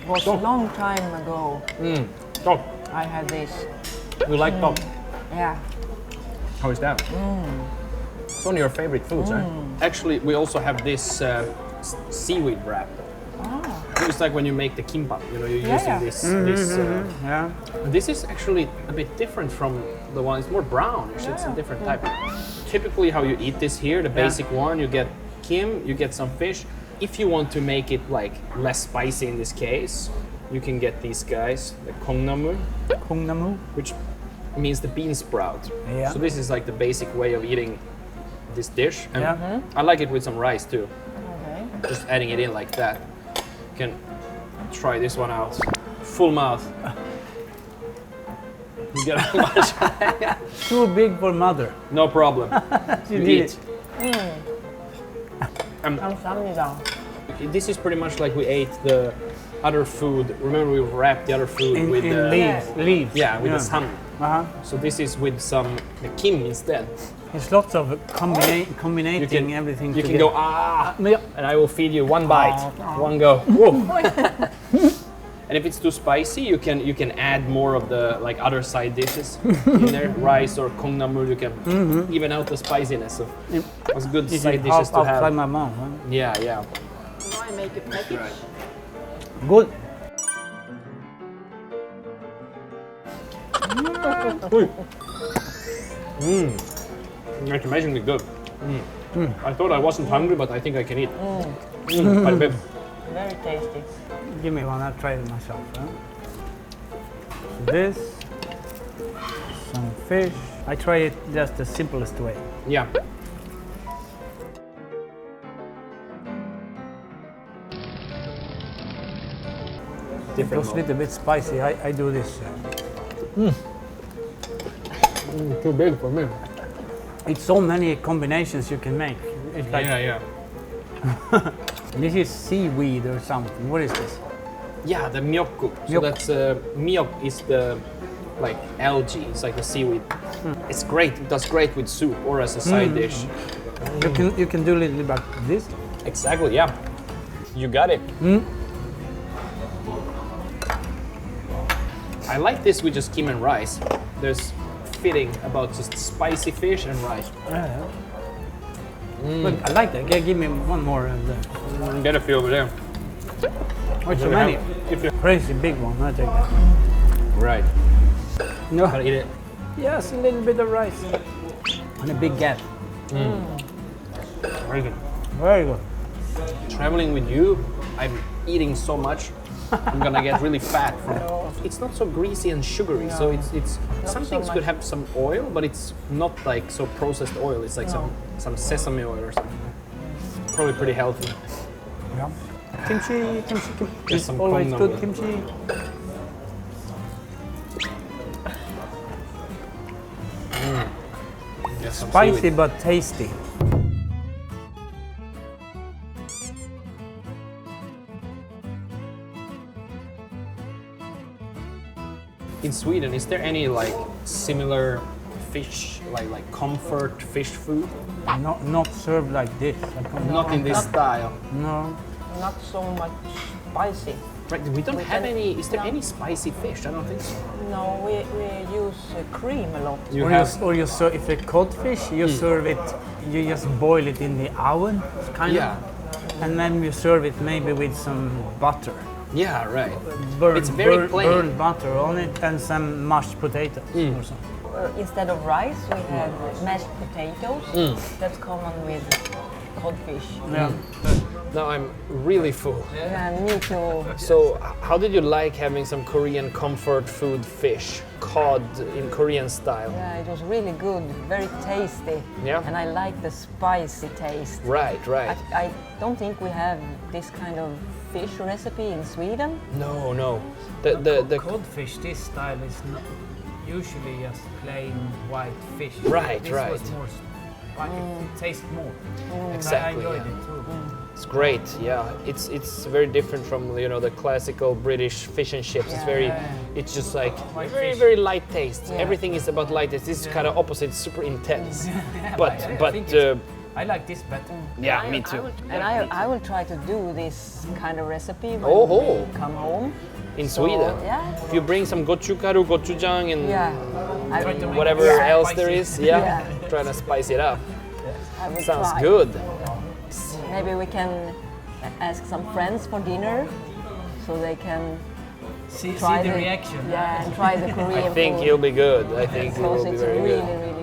was a long time ago. Oh, I had this. you like top? Yeah. How is that? It's one of your favorite foods, right? Actually, we also have this seaweed wrap. It's like when you make the kimbap, you know, you're using this. Yeah. This is actually a bit different from the one. It's more brownish. It's a different type. Typically, how you eat this here, the basic one, you get kim, you get some fish. If you want to make it like less spicy in this case, you can get these guys, the kongnamu, Kungnamu. which means the bean sprout. Yeah. So this is like the basic way of eating this dish. And Yeah. I like it with some rice too. Okay. Just adding it in like that. You can try this one out. Full mouth. You get how much? Too big for mother. No problem. You You did eat. it. 감사합니다. This is pretty much like we ate the other food. Remember we wrapped the other food In, with in the leaves. Leaves. yeah, with the sun. Uh-huh. So this is with some the kim instead. There's lots of combinating everything You can together. go ah, Yeah. and I will feed you one bite, one go. Whoa. And if it's too spicy, you can add more of the like other side dishes in there, rice or kongnamur. You can even out the spiciness. So it's good This side is dishes to outside have. my mouth. Huh? Yeah, yeah. Now I make a package. Good. It's amazingly good. I thought I wasn't hungry, but I think I can eat. Quite a bit. Very tasty. Give me one, I'll try it myself. Huh? So this, some fish. I try it just the simplest way. Yeah. It was a little bit spicy. I do this. Too big for me. It's so many combinations you can make. It's like Yeah. this is seaweed or something. What is this? Yeah, the myoku. So Myok. that's myok is the like algae. It's like the seaweed. It's great. It does great with soup or as a side dish. You can do a little bit like this. Exactly. Yeah. You got it. I like this with just kim and rice. There's fitting about just spicy fish and rice. But I like that. Give me one more. Of that. Get a few over there. Oh, so many. If you Crazy big one. I take that. right. No. Gotta eat it. Yes, a little bit of rice. And a big gap. Very good. Very good. Traveling with you, I'm eating so much. I'm gonna get really fat from it. It's not so greasy and sugary, so it's some so things could much. have some oil, but it's not like so processed oil. It's like some sesame oil or something. Probably pretty healthy. Yeah. Kimchi. Get It's some always kongnam good with it. kimchi. Get some Spicy seaweed. but tasty. In Sweden, is there any like similar fish, like comfort fish food? Not served like this. Not in this style. No. Not so much spicy. Right, we don't We have can- any. Is there no. any spicy fish? I don't think so. No, we use cream a lot. You Or have. you serve, if a codfish, you serve it, you just boil it in the oven, kind Yeah. of. And then you serve it maybe with some butter. Yeah, right. Burned, It's very plain. burned butter on it and some mashed potatoes or something. Instead of rice, we have mashed potatoes. That's common with codfish. Yeah. Now I'm really full. Yeah, me too. So, how did you like having some Korean comfort food fish, cod in Korean style? Yeah, it was really good, very tasty. Yeah. And I like the spicy taste. Right, right. I don't think we have this kind of fish recipe in Sweden. No, no. The Codfish, this style is not usually just plain white fish. Right, this right. was more spicy. It tastes more. Exactly, I enjoyed yeah. it too. It's great, yeah. It's very different from the classical British fish and chips. It's very, it's just like very very light taste. Yeah. Everything is about light taste. This is kind of opposite. It's super intense. But I like this better. yeah, me too. And I will try to do this kind of recipe when Oh. we come home. In So, Sweden, yeah. if you bring some gochugaru, gochujang, and Yeah. Try to make whatever it else spicy. there is, trying to spice it up. I will Sounds try. good. Maybe we can ask some friends for dinner so they can See try the reaction. Yeah, and try the Korean I think food. he'll be good. I think he Because will be it's very really, good. really